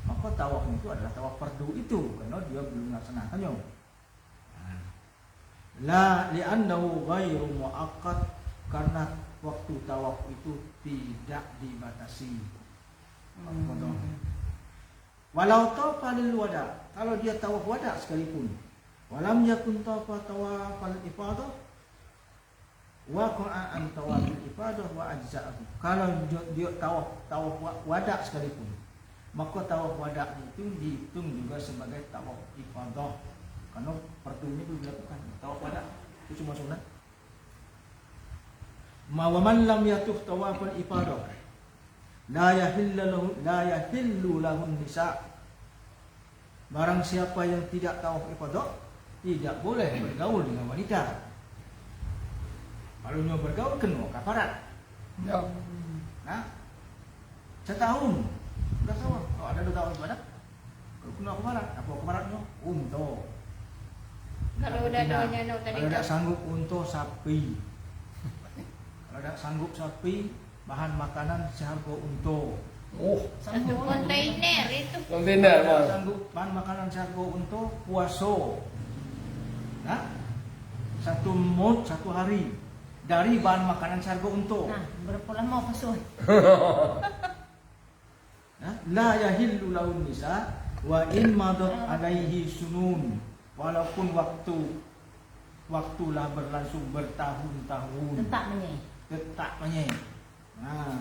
maka tawaf itu adalah tawaf fardu itu karena dia belum melaksanakannya. La li'annahu ghairu muaqqat, karena waktu tawaf itu tidak dibatasi. Walau tawafa lil wada, kalau dia tawaf wada sekalipun, walam yakun tawaf ifadah, waqa'a an tawaf ifadah wa ajza'ahu. Kalau dia tawaf wada sekalipun, maka tawaf wada itu dihitung juga sebagai tawaf ifadah karena fardunya belum dilakukan. Tawaf wada itu cuma sunat. Ma wa man lam yatuh tawaful ifadah la yahillu lahun nisa. Barang siapa yang tidak tawaf ifadah tidak boleh bergaul dengan wanita. Kalau nyo bergaul kena kafarat. Ya. Nah, setahun sudah tawaf. Kalau ada 2 tahun ibadah, kalau kena kafarat, apa kafaratnya? Unta. Kalau udah doanya no tadi. Kalau tidak sanggup unta, sapi. Kalau tidak sanggup sapi, bahan makanan seharga unta. Oh, Satu kontainer itu. kontainer Kalau tidak Bang. sanggup bahan makanan seharga unta, puasa. Nah, 1 mut 1 hari dari bahan makanan seharga unta. Nah, berapa lama pasuh? Nah, la yahillu lahun nisa wa in madat alaihi sunun, walaupun waktulah berlangsung bertahun-tahun. Tetap menyeh. Nah,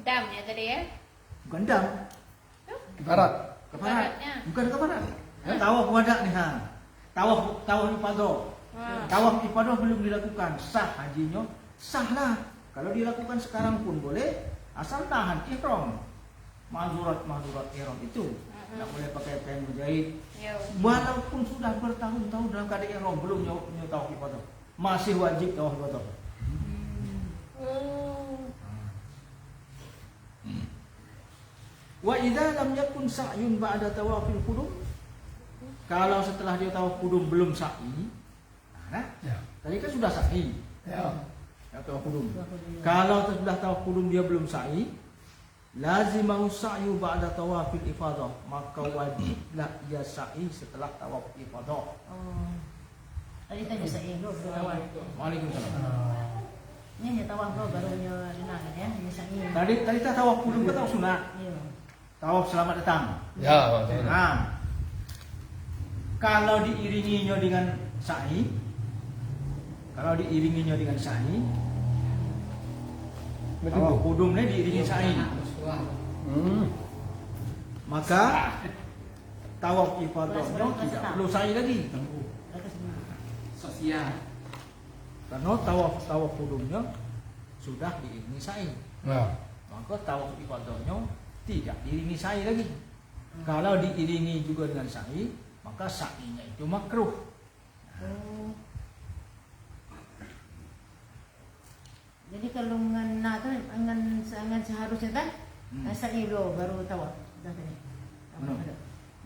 Damnya tadi ya. bukan dam, Kafarat. kafarat. Kafaratnya. Bukan kafarat. Tawaf wada nih ha. Tawaf ifadah. Tawaf ifadah belum dilakukan, sah hajinya, sahlah. Kalau dilakukan sekarang pun boleh, asal tahan ihram. Mahzurat ihram itu tidak boleh pakai kain berjahit. Yo. Walaupun sudah bertahun-tahun dalam keadaan ihram belum nyawa tawaf ifadah, masih wajib tawaf ifadah. Oh. Wa idza lam yakun sa'yun ba'da tawafil qudum, kalau setelah dia tawaf qudum belum sa'i, nah, Ya. tadi kan sudah sa'i, Ya. ya tawaf qudum. Kalau sudah tawaf qudum dia belum sa'i, lazimahu sa'yu ba'da tawafil ifadah, maka wajiblah ia sa'i setelah tawaf ifadah. Oh. Tadi tanya saya dulu awal. Waalaikumsalam. Ini tawaf baru dinakan ya, misalnya. Tadi tak tawaf qudum ke tawaf sunat? Iya. Tawaf selamat datang. Ya, betul. Nah, kalau diiringinya dengan sa'i, tawaf qudum ini diiringi sa'i, maka tawaf ifadahnya tidak perlu sa'i lagi. Karena tawaf qudumnya sudah diiringi sa'i, Ya. maka tawaf ifadahnya tidak diiringi sa'i lagi. Kalau diiringi juga dengan sa'i, maka sa'inya itu makruh. Oh. Jadi kalau ngan seharusnya kan sa'i lo baru tawaf dah tadi. Mana?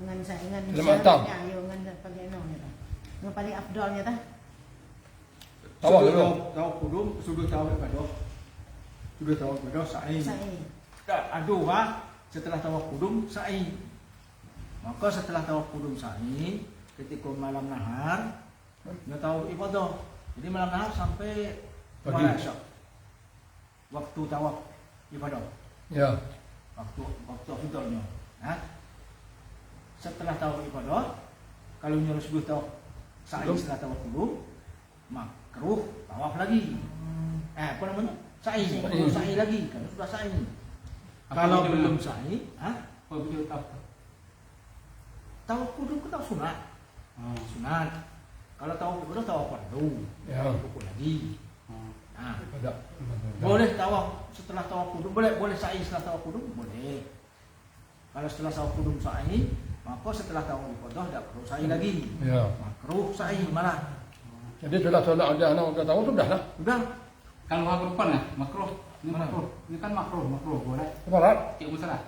Ngan Selamat seharusnya yo ngan paling anu nya tah. Ngan paling afdalnya tah. Tawaf dulu. Tawaf qudum sudah tawaf ifadah. Sudah tawaf ifadah sa'i. Sa'i. Aduh, setelah tawaf qudum sa'i. Maka setelah tawaf qudum sa'i, ketika malam nahar, dia tawaf ifadah. Jadi malam nahar sampai Pagi. wala isya. Waktu tawaf ifadah. Ya. Waktu afdalnya. Nah, setelah tawaf ifadah, kalau nyuruh subuh tawaf sa'i setelah tawaf qudum, makruh tawaf lagi. Apa namanya? Sa'i. Makruh sa'i lagi karena sudah sa'i. Kalau belum sa'i, tawaf qudum itu tawaf sunat. Sunat. Kalau tawaf qudum tawaf fardu. Ya. Pukul lagi. Nah, Ada. boleh tawaf setelah tawaf qudum, boleh sa'i setelah tawaf qudum, boleh. Kalau setelah tawaf qudum sa'i, maka setelah tawaf ifadah tidak perlu sa'i lagi. Ya. Makruh sa'i malah. Jadi sudah ada anak udah tahu sudah lah. Udah. Kalau harupan ya, makruh. Ini Mana? makruh. Ini kan makruh boleh. Kafarat. Tidak masalah.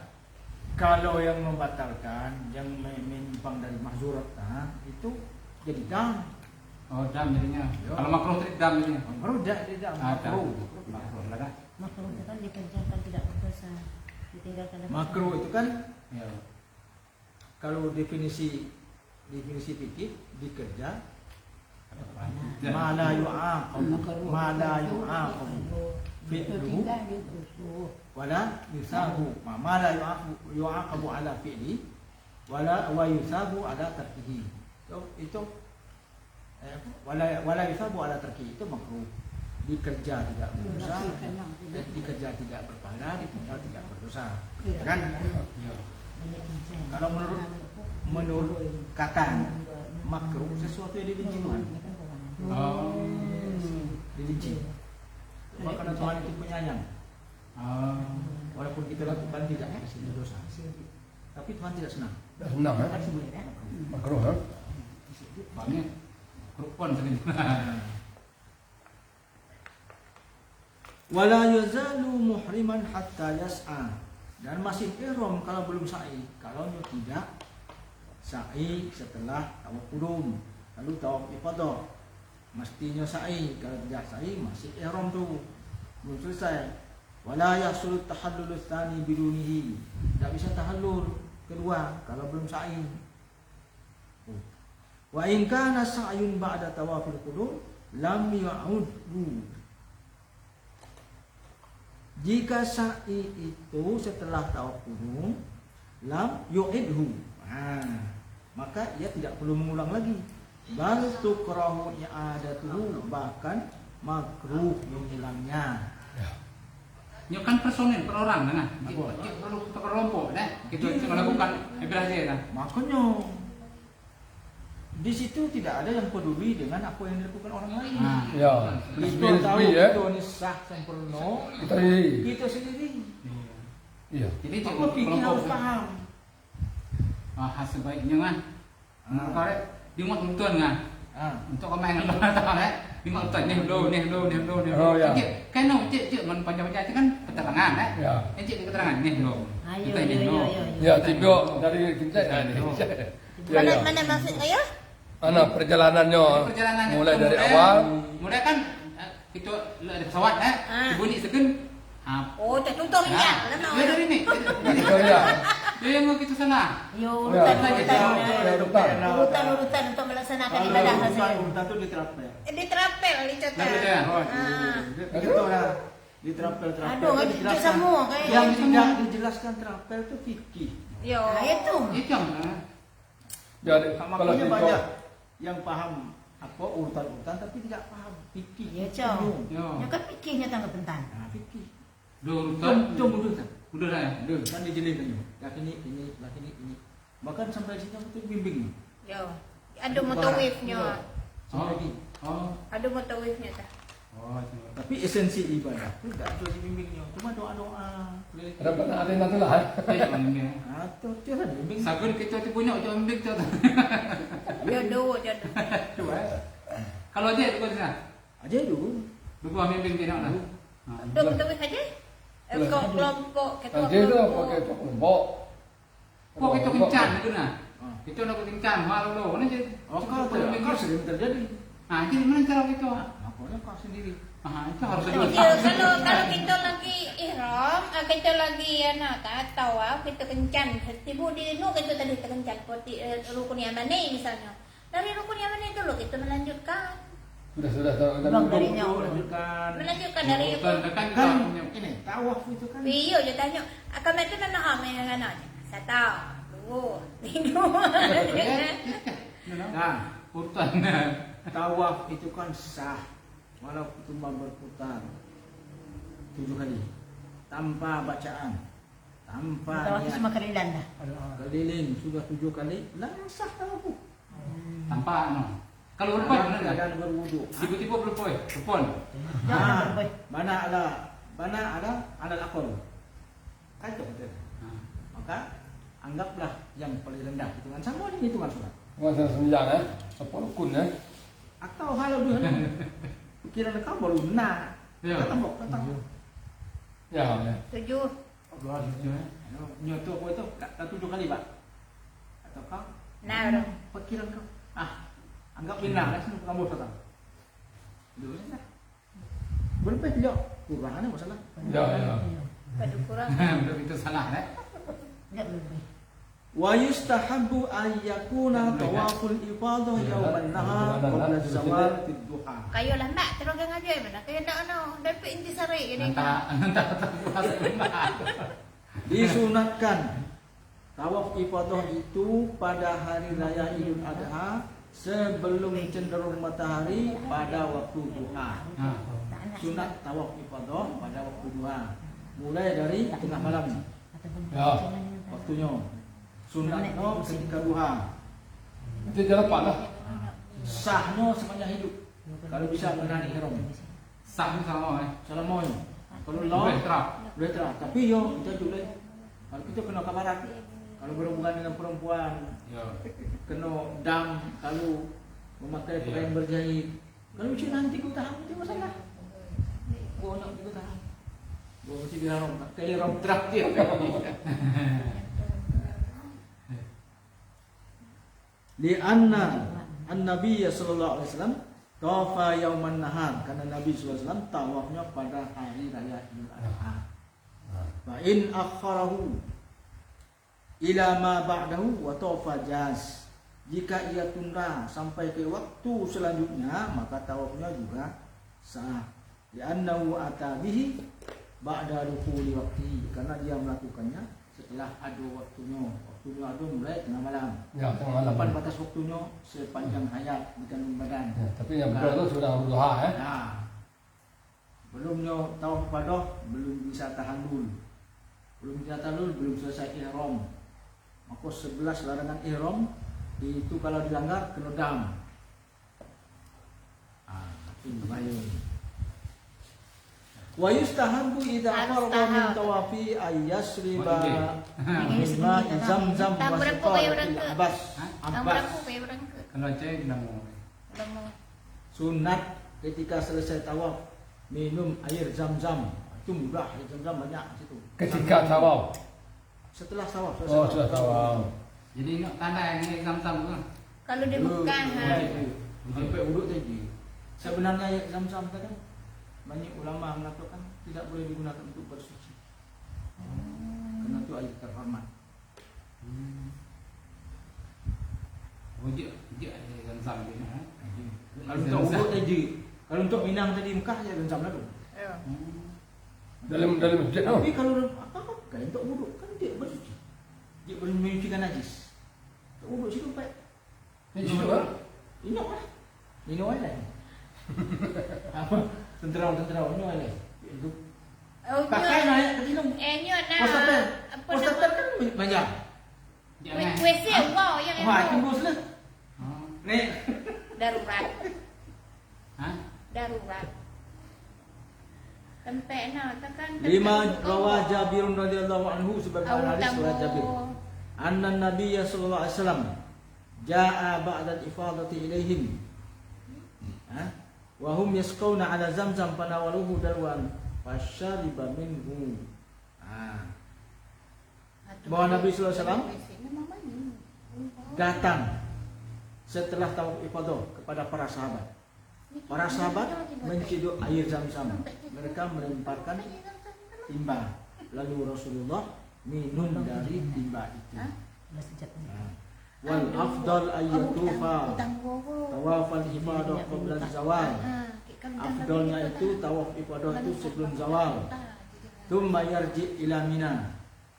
Kalau yang membatalkan, yang menyimpang dari mahzurat, nah, itu jadi dam. Oh, dam jadinya. Ya. Kalau makruh tadi dam jadinya. Makruh tidak Ah, dam. makruh. Makruh lah kan. Makruh itu kan dikerjakan tidak berdosa. Ditinggalkan dapat Makruh itu kan Ya. kalau definisi fikih dikerja Ya. ma la yu'aqab fi'luhu wala yusabu ma la yu'aqabu ala fi'li wa yusabu ala tarkihi. Itu wala yusabu ala tarkihi itu makruh. Dikerja tidak berdosa, dikerja tidak berpahala, ditinggal tidak berdosa. Kan? Ya. Kalau menurut kata makruh sesuatu yang dibenci Tuhan. Oh. Dibenci. Karena Tuhan itu penyayang. Oh. Walaupun kita lakukan tidak hasilnya dosa, tapi Tuhan tidak senang. Dah senang Kan kan? sebenarnya Makruh kan? Soalnya rukun sekali. wala yazalu muhriman hatta yas'a, dan masih ihram kalau belum sa'i. Kalau tidak sa'i setelah tawaf qudum, lalu tawaf ifadah mestinya sa'i. Kalau tidak sa'i masih ihram tuh belum selesai. Wala yahsul tahallul tsani bidunihi, tidak bisa tahallul kedua kalau belum sa'i. Wa in kana sa'yun ba'da tawafil qudum lam ya'udhu, jika sa'i itu setelah tawaf qudum lam yu'idhu, maka ia tidak perlu mengulang lagi. Bal tukrahu i'adatuhu, bahkan makruh mengulangnya. Nyo kan personil per orang nah. Perlu kelompok dah. Kita melakukan ibadah nah. Makanya di situ tidak ada yang peduli dengan apa yang dilakukan orang lain. Ya. Kita tahu ya. itu ini sah sempurna, Kita sendiri. kita sendiri. Iya. Jadi Apa fikih harus paham? Sebaiknya kan. Korek dimot untuan kan. Untuk kemain tahu dimot untuan nih do. Oh, ya. Kan no cik man panjang-panjang itu kan keterangan Ya. Cik keterangan nih do. Ayo, Kita ini yo, do. yo, yo. Ya, tiga dari kita ini. Ya, ya. Mana maksudnya ya? Mana perjalanannya? Perjalanannya Mulai dari awal. Mulai kan kita ada pesawat bunyi segen. Oh, tertutup ya. Lama. Ya dari ni. Ya. Dia yang kita salah. Yo, Ya, urutan untuk melaksanakan ibadah hasil. Urutan itu diterapel. Diterapel dicatat. Dari dia. Gitu lah. Diterapel. Aduh, itu semua kayak Yang tidak dijelaskan terapel itu fikih. Yo. Nah, itu. Itu yang Jadi kalau Makanya tiga banyak yang paham apa urutan-urutan tapi tidak paham fikih. Ya, Cong. yo. Ya kan pikirnya tangga pentan. Nah, fikih. Urutan. Urutan. Udah dah ya. Kan dijeling kan. Laki ini. Bahkan sampai situ itu bimbing. Yo. Ada mutawifnya. Lagi. Oh. Ada mutawifnya tak. Oh. Tapi esensi ibadah itu tidak ada dibimbingnya. Cuma doa-doa. ada pernah ada nanti lah. Atau tidak dibimbing. Sabun kita tu punya macam ambil tu. Jodoh. Kalau dia tu kau Aja dulu. dulu ambil dia nak lah. Ada mutawif aja. Kelompok ketua Nanti tu kelompok. pakai kelompok. Kau kita kencan itu nah. Kita nak kencan malu lo. Mana je? Oh, kau sering terjadi. Ah, jadi mana cara kita? Makanya kau sendiri. Ah, itu harus Ya, kalau kita lagi ihram, kita lagi tawaf, kita kencan. Tiba di nu kita tadi kencan seperti rukun Yamani misalnya. Dari rukun Yamani dulu kita melanjutkan. Sudah. Bang darinya. Melanjutkan dari Bukan kan Kan ini tawaf itu kan. Iyo je tanya. Akan itu nak anak. Satu, dua, tiga. Nah, urutan. tawaf itu kan sah walau cuma berputar 7 kali tanpa bacaan, tanpa Tawaf itu niat. cuma kelilan dah. Keliling sudah 7 kali, lah sah tawaf. Tanpa Kalau berpon Ada mana? keadaan berwudu. Tiba-tiba berpon. Jangan boy. Mana ada alat akal. Kacau betul. Maka anggaplah yang paling rendah hitungan sama dengan hitungan sholat. Masa sembilan apa rukun Atau halau dulu. Pikiran kau baru benar. Ya. Ketemu. Ya. Tujuh. Allah jujur. Nyoto apa itu? Tak 7 kali, Pak. Atau kau? Nah, Pikiran kau. Anggap benar lah sini kamu datang. Dulu dah. Berapa dia? Kurangnya masalah. Ya. pada kurang. Belum itu salah Enggak boleh. Wa yustahabbu an yakuna tawaful ifadah yawman nahar qabla zawal duha. Kayo lah mbak, terus aja mana? Kayo nak dapat intisari ini. Disunatkan tawaf ifadah itu pada hari raya Idul Adha sebelum cenderung matahari pada waktu duha. Sunat tawaf ifadah pada waktu duha. Mulai dari tengah malam Ya. waktunya. Sunat ketika duha. Nanti jalan pak lah. Sahnya sepanjang hidup. Kalau bisa menarik ihram. Sah ni sama Selama ini. Kalau Boleh law terap. boleh terang. Tapi yo kita juga kalau kita kena kabarat. Kalau berhubungan dengan perempuan, Ya. kena dam, kalau memakai pakaian berjahit. Kalau macam nanti kau tahan, itu masalah. Kau nak kita tahan. Kau mesti diharam. Kali ram terakhir. Lianna an-Nabiy sallallahu alaihi wasallam tawafa yauman nahar, karena Nabi sallallahu alaihi wasallam tawafnya pada hari raya Idul Adha. Fa in akharahu ila ma ba'dahu wa tawafa jaz. Jika ia tunda sampai ke waktu selanjutnya, maka tawafnya juga sah. Li'annahu ata bihi ba'da dukhuli waqti, karena dia melakukannya setelah ada waktunya. Waktunya ada mulai tengah malam. Ya, tengah malam. Kapan batas waktunya? Sepanjang hayat di kandung badan. Ya, tapi yang betul tu sudah berduha Nah, belumnya tawaf ifadah, belum bisa tahallul. Belum bisa tahallul, belum selesai ihram. Maka 11 larangan ihram itu kalau dilanggar kena dam. Itu bahaya. Wa yustahabbu idza Harus farada min tahap. tawafi ay yasriba Wajib. mimma zamzam wa Tak berapa saqal bayar orang fil ke? abbas. Ang Abbas. berapa pay orang ke? Kalau cek kita mau. Lama. Sunat ketika selesai tawaf minum air zam-zam. Itu mudah, air zam-zam banyak di situ. ketika tawaf. Setelah tawaf. Oh, sudah tawaf. Jadi nak tanda yang ini zam-zam tu. Kalau dia bukan Sampai uduk tadi. Sebenarnya air zam-zam tadi banyak ulama mengatakan tidak boleh digunakan untuk bersuci. Karena itu air terhormat. Wajib zam-zam ni. Kalau untuk uduk tadi, kalau untuk minang tadi Mekah ya zam-zam lah tu. Ya. Dalam masjid tu. Tapi kalau apa kan untuk uduk kan dia bersuci. Dia boleh menyucikan najis. Untuk uduk situ baik. Ni situ ah. Minum lah. Minum aja. Apa? Tentera-tentera minum aja. Itu Oh, pakai nyo. naik ke minum. Nyo na. Postater. Apa Postater nama? kan banyak. Jangan. WC wow yang Wah, itu. tunggu lah. Nih. Darurat. Ha? Darurat. Sampai na tekan. Lima rawah Jabir radhiyallahu anhu sebagaimana hadis riwayat Jabir. Anna Nabiy sallallahu alaihi wasallam jaa ba'da al-ifadati ilaihim. Wa hum yasqawna ala zamzam fanawaluhu dalwan fasyariba minhu. Bahwa Nabi sallallahu alaihi wasallam datang setelah tawaf ifadah kepada para sahabat. Para sahabat menciduk air zam-zam. Mereka melemparkan timba. Lalu Rasulullah minum dari timba itu. Wal afdal ayyatufa tawafal ifadah qabla zawal. Afdalnya itu tawaf ifadah itu sebelum zawal. Tsumma yarji ila Mina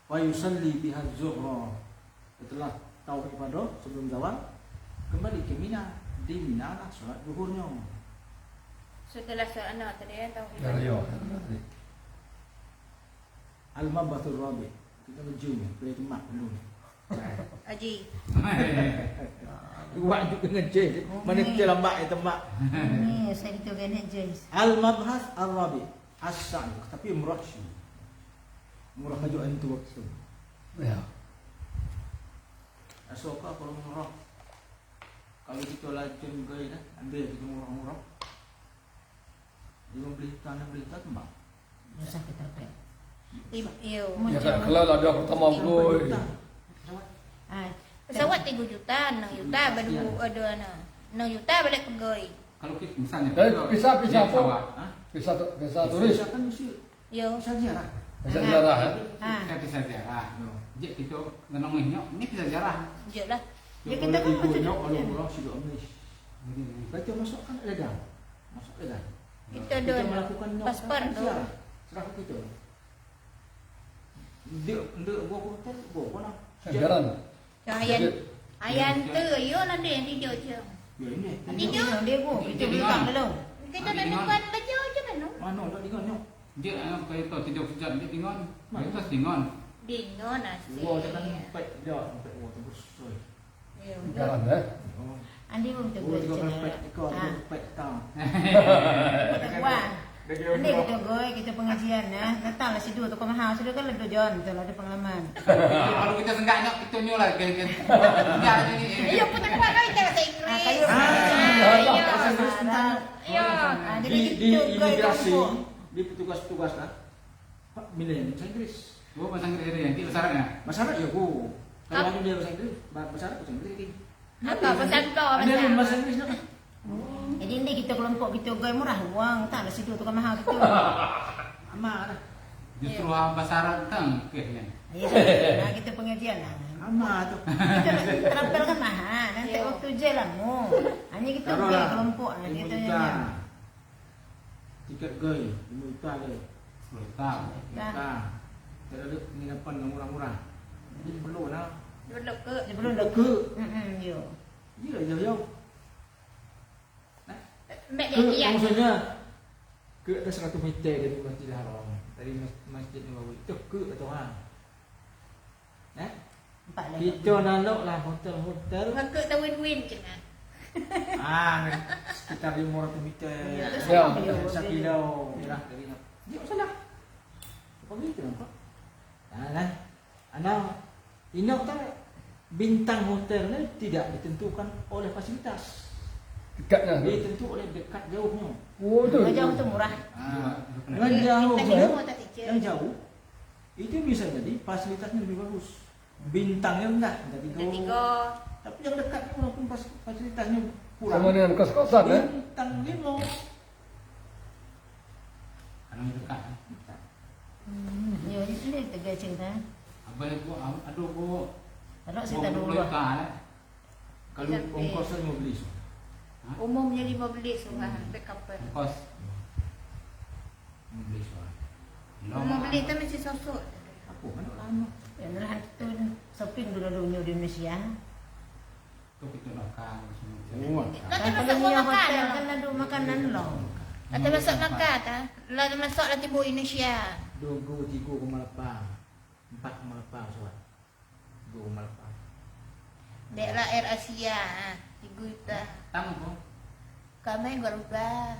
wa yusalli biha zuhra. Setelah tawaf ifadah sebelum zawal kembali ke Mina. Di Mina lah salat zuhurnya. Setelah seanak tadi tahu. Ya, ya. Al-Mabathur Rabi. Kita berjumpa boleh temak dulu. Haji. Buat juga dengan J. Mana kita lambat temak. Ni saya itu kena jenis. Al-Mabhath Ar-Rabi. As-Sa'i. Tapi murah sih. Murah maju itu waktu. Ya. Asoka kalau murah. Kalau kita lacun gaya dah, ambil kita murah-murah. Dia beli tanah beli tempat. Susah kita pakai. Iyo. Ya kan kalau ada pertama boy. Ah, Pesawat 3 juta, 6 juta, baru ada na. 6 juta balik pegawai. Kalau kita misalnya Pisah dia tu. pesawat, Pisah turis. Bisa kan mesti Yo. bisa ziarah. Pisah ziarah ya. Kita bisa ziarah. Jadi kita ngenongnya ini bisa ziarah. Je lah. Ya, Yang kita boleh kan ibu macam nyok tu kalau je. murah sudah omis. Berarti masuk kan legal. Masuk legal. Kita Kita ada melakukan nyok paspor kan tu. ziarah. Serah kita. Dia gua hotel gua pernah. Segaran. Ayan. Ayan tu yo nanti yang tidur je. Ya ini. Tidur. dia go, itu bilang dulu. Kita nak depan baju je kan. Mana tak dengar nyok. Dia kayak tu tidur sejak dia tingon. Itu tingon. Dingon nasi. Gua jangan sampai dia sampai gua tembus. Ya. Jalan Oh. Andi pun tu Oh, goi. tiga pempek ekor, Ah. pempek tau. Wah. Andi kita goi kita pengajian nah. Datanglah si dua tukang mahal, si dua kan lebih John, tu ada pengalaman. Kalau kita senggaknya kita nyulah enggak ini. Ayo putar kuat kali cara bahasa Inggris. Kayu. Iya. Bahasa Inggris tentang Iya. Jadi di kita goi imigrasi, kampung. di petugas-petugas lah. Pak milih bahasa Inggris. Gua bahasa Inggris ini yang syaratnya. Masyarakat ya bu. Kalau ada dia bahasa Inggris, masyarakat bahasa Inggris ini. Apa pesan kau Ada yang bahasa apa? Inggris nak? Jadi ni kita kelompok kita goi murah wang, tak ada si dua tukang mahal tu. Amat lah. Justru bahasa Arab tang kehnya. Ya, nah kita pengajian lah. Amat tu. Kita terampil kan mahal, nanti Ya. waktu je lah mu. Hanya kita Taruh goi lah. kelompok nah 5 kita juta. nyanyi. Tiket goi 5 juta le. 10 tahun. Juta. Tidak ada penginapan yang murah-murah. Jadi perlu lah. Duduk ke. Sebelum dah Ke. yo. Iya jauh-jauh. Mek Ke dia. maksudnya ke atas 100 meter dari Masjidil Haram. Dari Masjid Nabawi. Itu ke atau orang. Empat lah. Kita nalok lah hotel-hotel. Ke tu win-win kena. Sekitar 500 meter. Ya. Sakilau. Ya, dari nak. Dia salah. Apa gitu nampak? Kan? Anak ingat tak bintang hotel ni tidak ditentukan oleh fasilitas. Dekatnya. Ditentu oleh dekat jauhnya. Oh tu. Jauh tu murah. Dengan jauh Kita ni mau tak teacher. yang jauh itu bisa jadi fasilitasnya lebih bagus. Bintangnya rendah, jadi Dah tiga. Tapi yang dekat walaupun fasilitasnya kurang. Sama dengan kos-kosan Bintang 5. Kalau dekat. Yo, ini tegak cerita. Apa gua aduh gua. Kalau cerita dulu. Kalau ongkosnya mau beli. Umumnya 15 surah dekat kapal. Kos. Beli soal. Mau beli tu mesti sosok. Apa mana lama? Ya, nah itu shopping dulu di Indonesia. Tu kita makan semua. Oh, Nanti Kan masak kalau buah punya makan. hotel kan ada makanan loh. Nanti masak makan tak? Lalu masak lah tibu Indonesia. 3,8 4,8 soal. 2,8. Daerah Air Asia. Tiga juta. Tamu gua. Kami Garuda.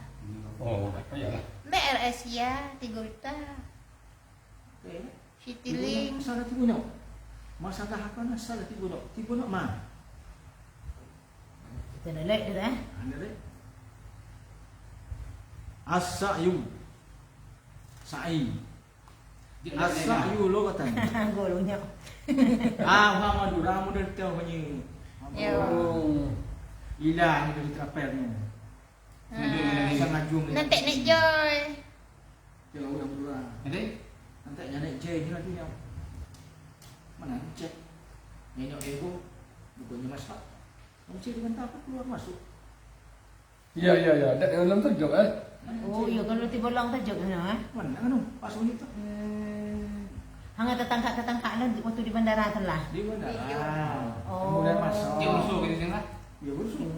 Oh, iyalah. Mek Air Asia 3 juta. Okay. Citylink. Masalah tibu nak. Masalah apa nak salah tibu nak? Tibu nak mah. Kita dah like dah. Anda deh. As-sa'yu. Sa'i. As-sa'yu lo katanya. Golunya. Muhammadu ramu dah tahu punya. Ya. Oh. Hilang dari trapelnya. Sangat jum. Nanti naik joy. Jangan ulang dulu. Jadi Nanti naik J ni nanti yang mana cek. Nyenyok ego. Bukannya masak. Kamu cek dengan apa keluar masuk. Ya. Dak dalam tunjuk Oh iya kalau tiba lang tajuk na eh. Mana kan pasal itu? Hanga tetangkak lah waktu di bandara tu lah. Di mana? Oh. Kemudian masuk. dia usul ke sini lah. Ya berusul.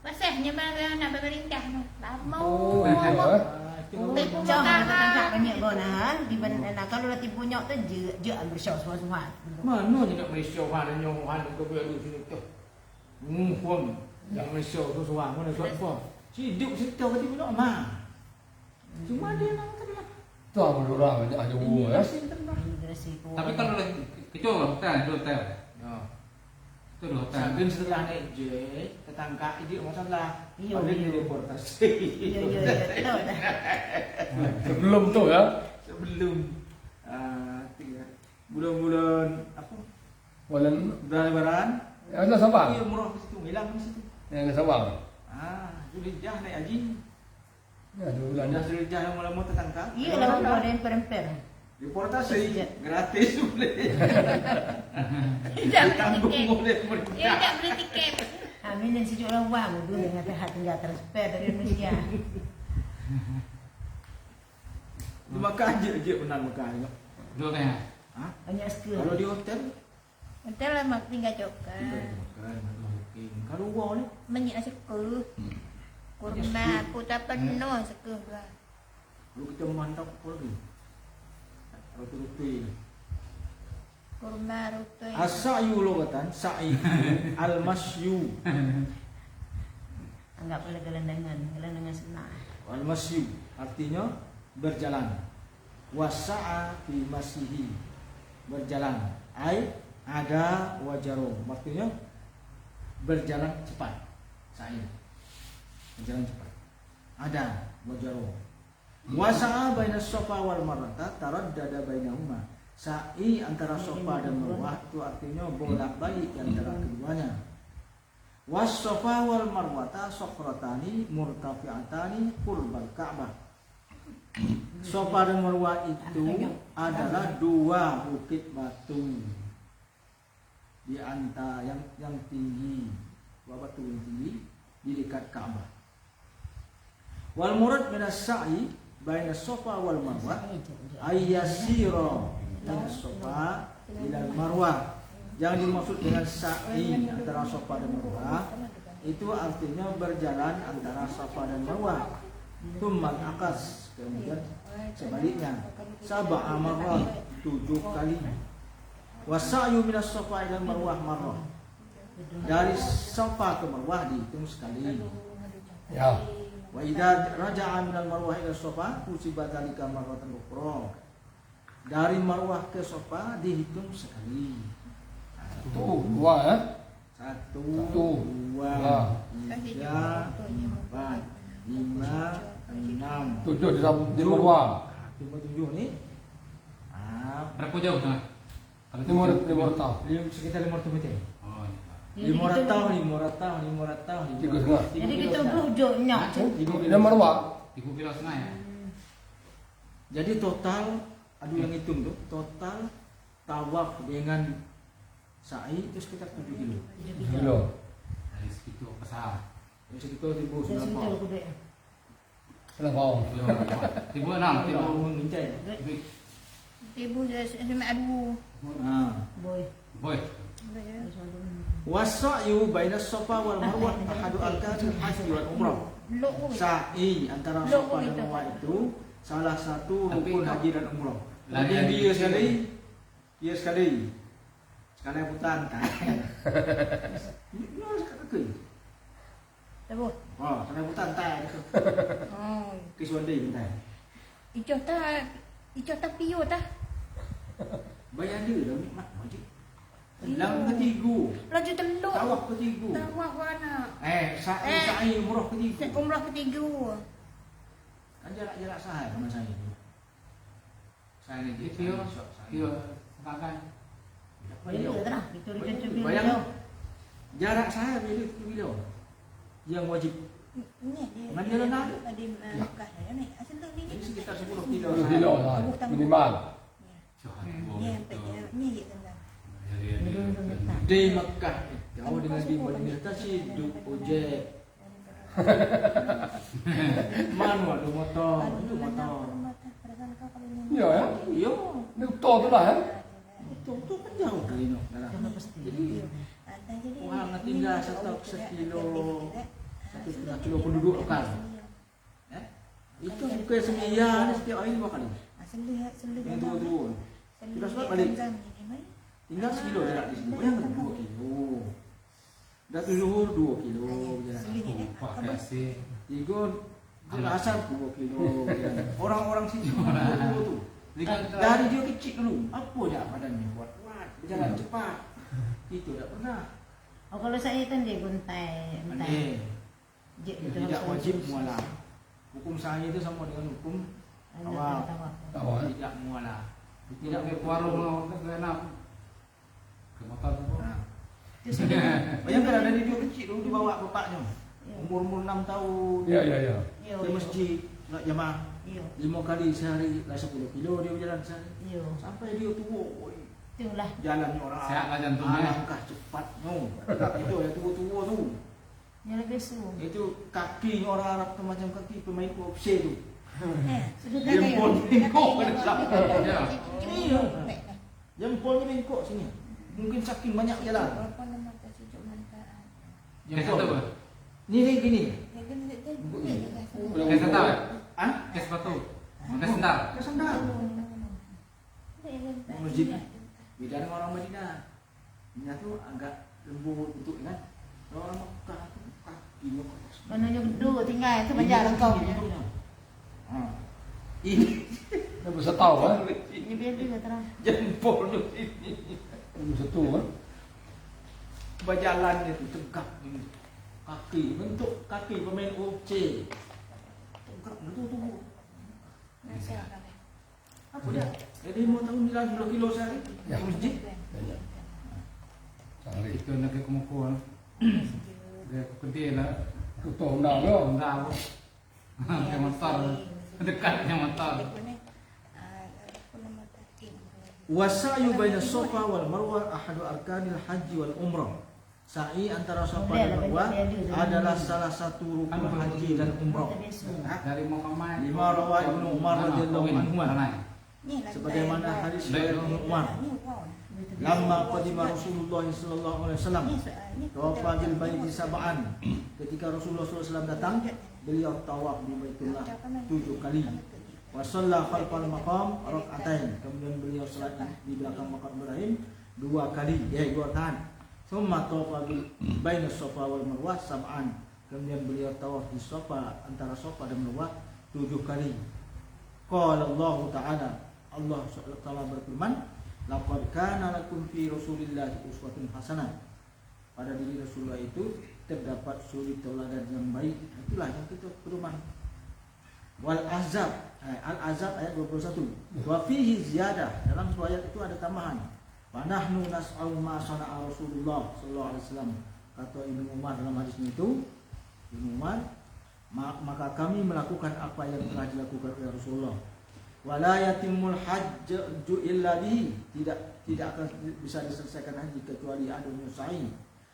Pasahnya mana nak pemerintah tu. Lama. Oh, iya. Jauh tetangkak banyak gona di bandara. Kalau lah tiba nyok tu je ambil syau semua. Mana je nak Malaysia mana nyohan ke biar sini tu. Pun yang Malaysia tu suang mana suat pun. Hidup situ ke tiba nak mah. Cuma dia nak tenang. Tu orang banyak ada buah Masih tenang. Imigrasi ku. Tapi kalau kita hotel, hotel. Ya. Itu dua hotel. Sambil setelah naik J, tetangga dia masalah. Iya, Ada iya. deportasi. Ya tahu dah. Sebelum tu ya. Sebelum bulan-bulan apa? Walan Bulan Lebaran. ada Sabang. Iya murah ke situ, hilang ke situ. Yang Sabang. Zulhijjah naik haji. Ya, 2 bulan Dah dah. Zulhijjah yang mula-mula tetangga. Iya lah kalau ada yang peremper. Deportasi gratis boleh. Tidak beli Ditanggung tiket. oleh Dia pemerintah. tidak beli tiket. Amin yang sejuk orang wah dulu dengan terhad tinggal transfer dari Indonesia. Di Makkah je pernah Makkah tengok. Dua kan? Banyak skill. Kalau di hotel Hotel lah mak tinggal juga. makan, booking. Kalau luar ni Menyik nasi ke. Kurma aku tak penuh sekeh lah. kalau kita mantap apa lagi? Roti-roti ni. kurma rutu. As-sa'yu lugatan, sa'i al-masyu. Anggaplah gelandangan senang. Al-masyu artinya berjalan. Wasa'a fi masihi, berjalan. Ai ada wajaro, artinya berjalan cepat. Sa'i berjalan cepat. Ada wajaro. Wasa'a baina Safa wal Marwah taraddada bainahuma. Sa'i antara Safa dan Marwah itu artinya bolak-balik antara keduanya. Was Safa wal Marwah sokratani murtafi'atani qurbal Ka'bah. Safa dan Marwah itu adalah dua bukit batu di antara yang tinggi, dua batu yang tinggi di dekat Ka'bah. Wal murad min as-sa'i baina Safa wal Marwah ayyasira min as-Safa ila al-Marwah. Yang dimaksud dengan sa'i antara Safa dan Marwah itu artinya berjalan antara Safa dan Marwah. Tsumma akas, kemudian sebaliknya sab'a marrat, 7 kali. Wasa'yu min as-Safa ila al-Marwah marrah. Dari Safa ke Marwah dihitung sekali. Ya. Wa idza raja'a min al-Marwah ila Safa usiba dzalika marratan ukhra. Dari Marwah ke Safa dihitung sekali. Dua ya. 1 Satu. 2 Dua. 3 4 5 6 7 di Marwah. Cuma 7 nih. Berapa jauh tengah? Lima ratus. Sekitar 500 meter. Oh, 500 tahun. 3,5. Jadi kita berujuknya. Di Marwah. 3 kilo setengah ya. Jadi total, aduh yang hitung tuh, total tawaf dengan sa'i itu sekitar 7 kilo. Kilo. Dari segitu besar. Yang sekitar Jadi 1.900 kita pound. gede. Kenapa? 1.600. Tidak mau mincai. Ibu sama aduh. Nah, Boy. Boy. wasa'yu baina Safa wal Marwah ahadu arkanil haji wal umrah. Lok. Sa'i antara Safa dan Marwah itu salah satu Tapi rukun haji dan umrah. Lagi Jadi yang dia sekali putar kan. Ini harus kaki. Tahu. Oh, sekali putar tai. Oh. Kiswan dia tai. Ijo ta piyo ta. Bayar dia dah nikmat wajib. Lang ketiga. Laju teluk. Tawaf ketiga. Tawaf mana? Sa'i umrah ketiga. Umrah ketiga. Kan jarak sahai sama saya tu. Saya ni dia Kilo. Kilo. Pakai. Iya lah. Kita cuci Bayang jarak saya bila kilo. Yang wajib. Ni dia. Mana dia nak? Ada Mekah ni. Asal tu ni. Ini sekitar 10 kilo. 10 kilo lah. Minimal. Ni ni dia tentang. Di Mekah kau dengan di Madinah tasih duk ojek. Mana ada motor? Itu motor. Ya ya. Yo, Ini betul tu lah ya. itu kan jauh kali no. Jadi orang nak tinggal 1 kilo, 1,5 kilo penduduk lokal. Itu bukan sembilan setiap hari 2 kali. Yang tua-tua. Sudah sebab balik. Tinggal sekilo jarak di sini. Bayangkan 2 kilo. Dah luhur 2 kilo jarak. Pakai asing. Tiga asal 2 kilo. Orang-orang sini dulu tu. Dari dia kecil dulu. Apa je badannya buat berjalan cepat. Itu tak pernah. Oh kalau saya kan dia guntai. Pandai. Tidak wajib mualah. Hukum saya itu sama dengan hukum tawaf. Tawaf. Tidak mualah. Tidak ke warung mau ke enak. Ke motor tu. Nah. Bayangkan ada dia kecil dulu dibawa bapaknya. Umur 6 tahun. Ya ya ya. Ke masjid nak jamaah. Iya. 5 kali sehari lah 10 kilo dia berjalan sehari. Iya. Sampai dia tua. Oi. Itulah. Jalannya orang Sehat lah jantungnya. Langkah cepatnya. Itu yang tua-tua tu. Yang lebih suruh. Itu kakinya orang Arab tu macam kaki pemain UFC tu. Sudah Jempol bengkok pada Ya. Iya. Jempolnya bengkok sini. Mungkin saking banyak jalan. Berapa nama tak sejuk manfaat? Kes apa? Ni gini. Kes sendal. Ah? Kes batu. Kes sendal. Ke sandal. Masjid. Beda dengan orang Madinah. Madinah tuh agak lembut bentuk kan. Kalau orang Mekah tuh kakinya keras. Mana yang dulu tinggal itu berjalan kau. Ini Dia bisa tahu kan? Ini biar juga terang. jempol tuh ini. Dia bisa tahu kan? Berjalan itu tegak ini. Kaki bentuk kaki pemain UFC. Tegak betul tubuh. Apa dia? Jadi mau tahu nilai 10 kilo sehari. Ya. Masjid. Banyak. Sehari. Itu nak kemukul. Dia gede lah. Tutup dah lo, dah. Yang motor dekatnya motor. Wasa'yu baina Safa wal Marwah ahadu arkanil haji wal umrah. Sa'i antara Safa dan Marwah adalah salah satu rukun haji dan umrah. Dari Muhammad. Lima rawah Ibnu Umar radhiyallahu anhu. Sebagaimana hadis riwayat Ibnu Umar. Lamma qadima Rasulullah sallallahu alaihi wasallam tawafa bil baiti sab'an. Ketika Rasulullah sallallahu alaihi wasallam datang, beliau tawaf di Baitullah 7 kali. Wa shalla khalfal maqam rak'atain. Kemudian beliau salat di belakang makam Ibrahim 2 kali, yaitu 2 rakaat. Tsumma tawafa baina Safa wal Marwah sab'an. Kemudian beliau tawaf di Safa, antara Safa dan Marwah 7 kali. Qala Allah Ta'ala, Allah SWT berfirman, laqad kana lakum fi Rasulillahi uswatun hasanah. Pada diri Rasulullah itu terdapat suri teladan yang baik. Itulah yang kita pedoman. Wal Ahzab, Al-Ahzab ayat 21. Wa fihi ziyadah, dalam sebuah ayat itu ada tambahan. Wa nahnu nas'al ma sana'a Rasulullah sallallahu alaihi wasallam. Kata Ibnu Umar dalam hadisnya itu, Ibnu Umar, maka kami melakukan apa yang telah dilakukan oleh Rasulullah. Wala yatimul hajju illa bihi, tidak akan bisa diselesaikan haji kecuali adanya sa'i.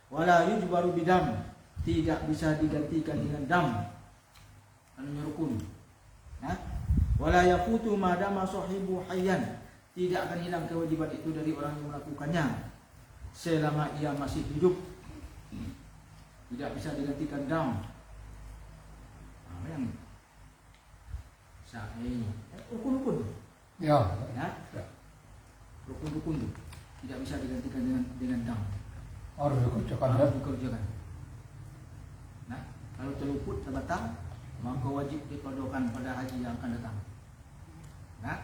Wala yujbaru bidam, tidak bisa digantikan dengan dam. Adanya rukun. Nah, wala yafutu madama sahibu hayyan, tidak akan hilang kewajiban itu dari orang yang melakukannya selama ia masih hidup. Tidak bisa digantikan dam. Apa yang sa'i? Rukun-rukun. Ya. Ya. Rukun-rukun itu tidak bisa digantikan dengan dam. Harus dikerjakan ya. Harus dikerjakan. Nah, kalau terluput terbatal, maka wajib diperdoakan pada haji yang akan datang. Nah,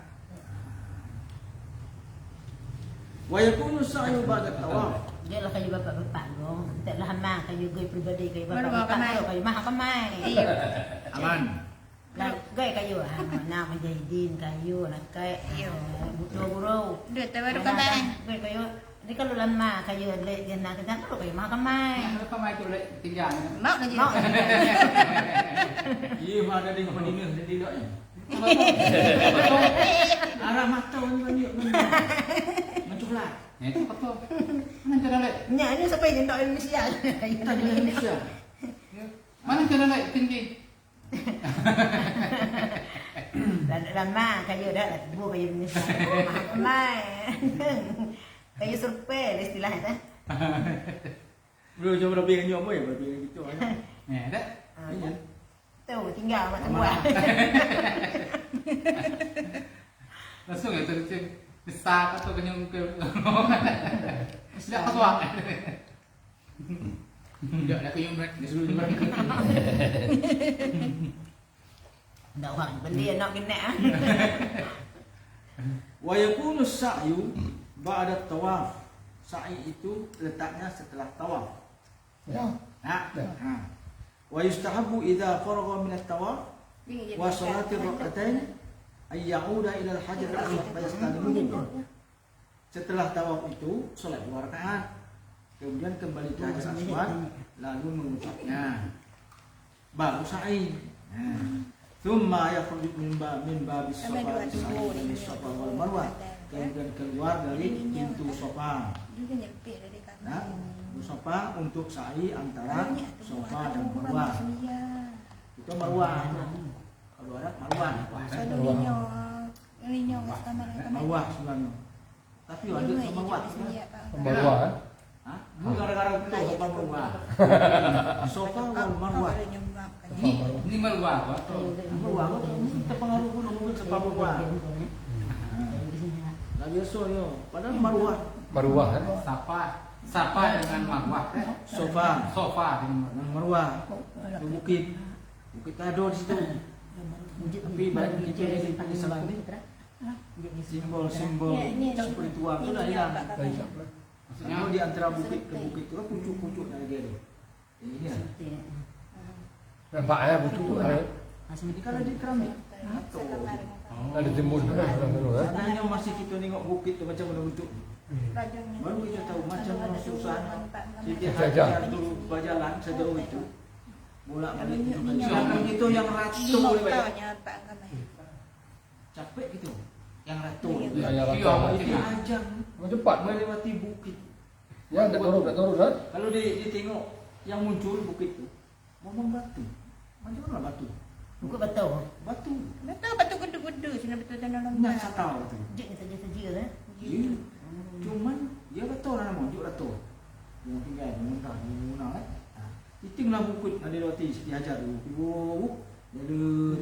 wa yakunu sa'yu ba'da tawaf. Dia lah kayu bapak-bapak dong. Tak lah hama kayu gue pribadi kayu Baru bapak-bapak kamai. tu kayu mahal kamai. Iya. Aman. Lah gue kayu nak menjahidin kayu nak kayak guru-guru. Duit baru kamay. Gue kayu ni kalau lama kayu dia nak kan tu kayu mahal kamai. Kalau kau mai tu lek tinggal. Mau lagi. Mau. Iya, ada di Madinah dan di Dok. Arah mata ni banyak menculat. Ya itu betul. Mana cara lek? Nya ni sampai dia tak Indonesia. Kita di Indonesia. Mana cara lek tinggi? Lama kayu dah buat kayu Indonesia. Mahal kamai. Kayu survei istilahnya tu. Belum coba lebih dengan apa ya, lebih dengan gitu aja. Ya, dah. Iya. Tu tinggal mak buat. Langsung ya terus besar atau kenyang ke. Tidak ketua. Tidak ada kenyang mereka di seluruh mereka. Dah orang beli nak kena. Wa yakunu sa'yu ba'da tawaf. Sa'i itu letaknya setelah tawaf. Ya. Nah, wa yustahabbu idza faragha min at-tawaf wa salati rak'atain ay ya'uda ila al-hajar al-aswad fayastalimuhu. Setelah tawaf itu salat 2 rakaat. Kemudian kembali ke hajar aswad lalu mengucapnya. Baru sa'i. Thumma yakhruju min babis safa min safa wal marwah. Kemudian keluar dari pintu Safa. Nah, Safa untuk sa'i antara Safa dan Marwah. Itu Marwah. Kalau ada Marwah. Marwah sebenarnya. Tapi ada ke Marwah. Pembawa kan? Hah? Bukan gara-gara itu Safa Marwah. Safa wal Marwah. Ini malu apa? Marwah terpengaruh gunung Safa Marwah. Tak biasa dia. Padahal maruah. Maruah kan. Sapa dengan marwah. Sofa. Sofa dengan Dengan maruah. Di bukit. Bukit Kado di situ. Tapi bagi kita di Islam ni simbol-simbol spiritual tu dah hilang. maksudnya Kalau di antara bukit ke bukit tu kan pucuk-pucuk dari dia tu. Ini lah. Nampaknya butuh ada Jadi kalau di keramik, ada timbul orang dulu kan. katanya masih kita tengok bukit tu macam mana bentuk. Baru kita tahu macam mana susah. Setiap hajar tu berjalan sejauh itu. Bolak-balik itu. Sedangkan kita yang ratu boleh bayar. Capek gitu. Yang ratu. Ya, ya, Iya, ratu. Itu ajang Cepat. melewati bukit. Ya, dah turun kan. Kalau dia tengok yang muncul bukit tu, memang batu. Macam mana batu? Buku betul. Batu. Betul batu gedu-gedu sini betul tanah Nak lembah. satau tu. Juk saja eh. Ya. Cuman dia betul lah nama, juk betul. Dia tinggal muntah, muntah kan. Itinglah bukit ada lewati diajar dulu. Ibu,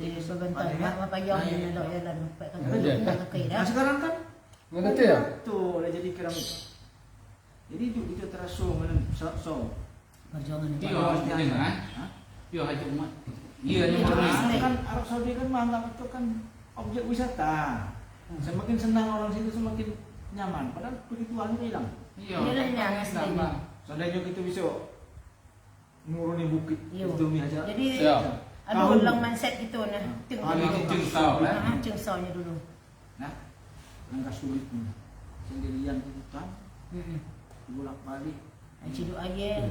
Jadi sebentar mak payah ni nak jalan empat kali. Ya. Tak kaki dah. Nah sekarang kan Ngerti ya? betul dah jadi keramik. Jadi kita terasa mana so. Perjuangan ni. Tio mungkin kan. Tio haji umat. Iya ni Itu mana? Islam. Kan Arab Saudi kan menganggap itu kan objek wisata. Semakin senang orang situ semakin nyaman. Padahal perituan itu hilang. Iya. Ya, Dia dah hilang aslinya. Seandainya kita bisa nuruni bukit Iya. itu mi aja. Jadi Ya. ada Tahu. ulang mindset gitu nah. Tengok Ini dulu. cungsau kan. Cungsaunya dulu. Nah, langkah sulitnya sendirian di hutan, bolak-balik, Ciduk ayat.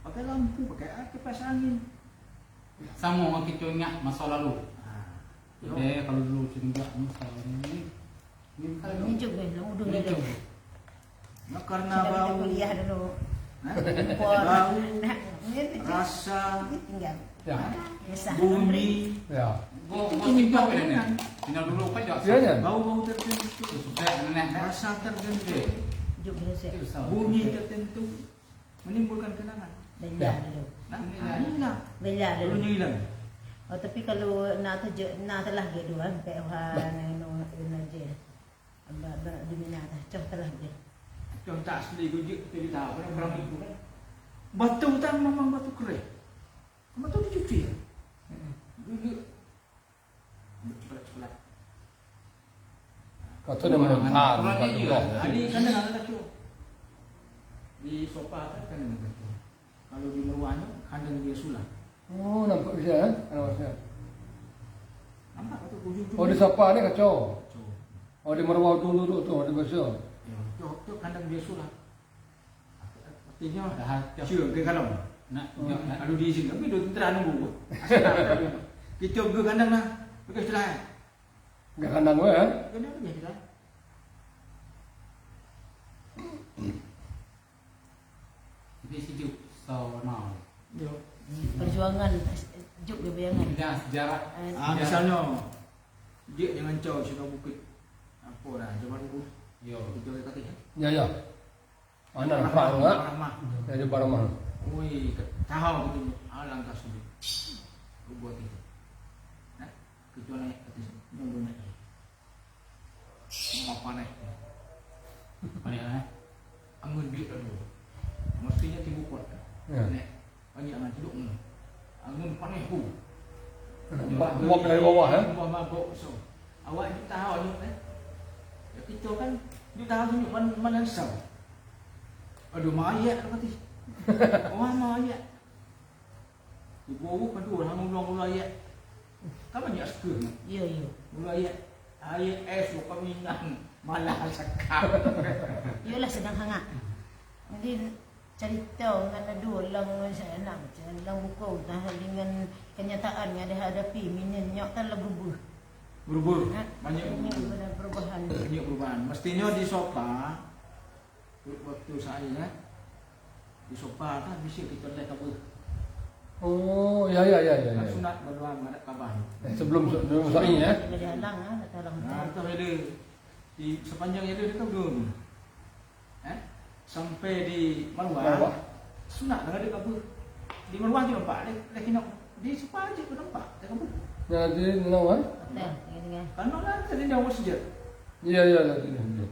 pakai lampu, pakai kipas angin. Sama orang kita ingat masa lalu. Yo. Kalau dulu cendak masa ini. Ini Kalau kalau ni juga lah udah ini dah. Nah, karena Sudah kita bau, kuliah dulu. nah, Impor. bau, Nah, ni rasa, tinggal. Ya. Biasa. bunyi, Ya. Gua tinggal ni. Tinggal dulu kan jauh. Ya ya. bau-bau tertentu, Susah nenek. rasa tertentu, Juk biasa. bunyi tertentu menimbulkan kenangan. Bela dulu. Nah, hilang. Bela dulu. Dulunya hilang. Oh, tapi kalau nak tu nak telah dia dua sampai orang no je. Aba demi nak dah telah dia. Contoh tak asli gojek kita tahu kan orang itu kan. Batu tak memang batu kerai. Batu dicuci. Dulu cepat-cepat. Kata dia menentar Orang kat ni rumah. juga. Di kandang ada tu. Di sofa kan ada tu. Kalau di meruahnya kandang dia sulam. Oh, nampak dia kan? Nampak. Nampak tu ujung-ujung. Oh, di sapa ni kacau. So, Oh, di merawat dulu tu ada biasa. ya, tu kandang dia sulam. Artinya Dah sure ke kalau nak kalau di sini tapi dia tentera nunggu. Kita pergi kandang lah. Pergi setelah. Enggak kandang we kan? Kandang dia setelah. di situ sawana. Yo. Perjuangan juk dia bayangan. Dia sejarah. Misalnya dia dengan cau sudah bukit apa dah zaman dulu Yo. kita kata ya. Ya ya. Mana nampak enggak? Ramah. Jadi barang mahal. Oi, tahu betul alangkah sulit. Buat itu. Nah, kita naik ke atas nunggu naik. Mau apa naik? Mana eh? Angin bilik dulu. Mestinya timbul kuat. Ya. Naik. Banyak angin duduk ni. Angin panas ku. Buat dari bawah ya. Bawah mabuk so. Awak ni tahu ni eh. Ya kita kan ni tahu tunjuk mana sah. Aduh mayat kata. Orang mayat. Ibu kedua hang ulang ayat. Kan banyak suka. Ya ya. Ulang ayat. Ayat es lupa minang malah sekap. Yalah sedang hangat. Jadi cerita dengan dua lang saya nak lang buku dah dengan kenyataan yang dia hadapi minyak tak berubah. Berubur. Ha? Banyak Ini benar perubahan. banyak perubahan. Mestinya di sofa waktu saya di sofa kan bisa kita lihat apa. Oh, ya ya ya ya. Kan ya. sunat berdoa menghadap Kaabah. Sebelum sa'i ya. Dia halang ah, tak halang. Nah, itu ada di sepanjang itu dia belum. Sampai di Marwah. Marwah. Sunat dengan dia Kaabah. Di Marwah je nampak dia kena di sofa aja tu nampak dia Kaabah. Jadi nawan. Dah, ini kan. Kalau lah tadi dia awak sejak. Iya, iya, iya.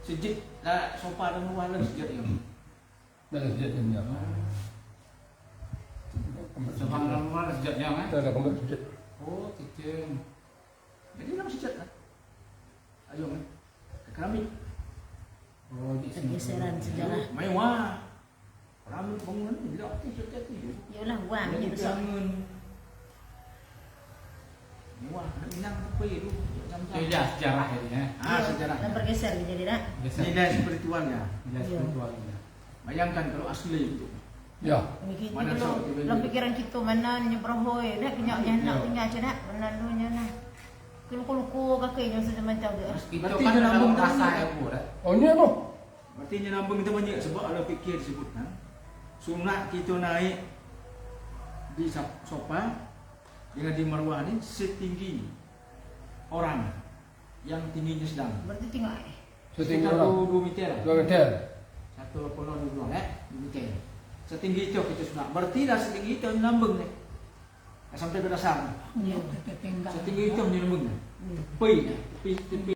Sejid lah sofa dan luar lah sejid yang. Dah sejak ini. Sebang luar sejatnya kan. Kita ada kembali sejak. Oh, kitchen. Jadi nama sejid lah. Ayo kan. Keramik. Oh, di sini. Pergeseran sejarah. Mewah. Keramik bangunan ni tidak sejid tu. Yalah wang je Jadi besar. bangun. Mewah. Nak minang apa itu? Jadi sejarah ini ya. Ah sejarah. Dan bergeser jadi dah. Nilai spiritualnya. Nilai spiritualnya. Bayangkan kalau asli itu. Ya. Mikir Mana dulu, sok tiba-tiba. dalam pikiran kita mana nyebrahoi dah kenyaknya nak Ya. tinggal je dah. Menalunya nah. Keluku-luku kakinya sudah macam tu. Kita Berarti kan dia dalam lambung rasa tangan. ya bu, dah. Oh, ni apa? Berarti dia nambung kita banyak sebab ada fikir disebut kan. Sunat kita naik di sofa dengan di marwah ni setinggi orang yang tingginya sedang. Berarti tengok Setinggi Sekitar orang. 2 meter. 2 meter. 1,2 meter. Setinggi itu kita sunat. Berarti dah setinggi itu nambung ni. Sampai ke dasar. dia. Setinggi itu nambung. Pi, pi, pi.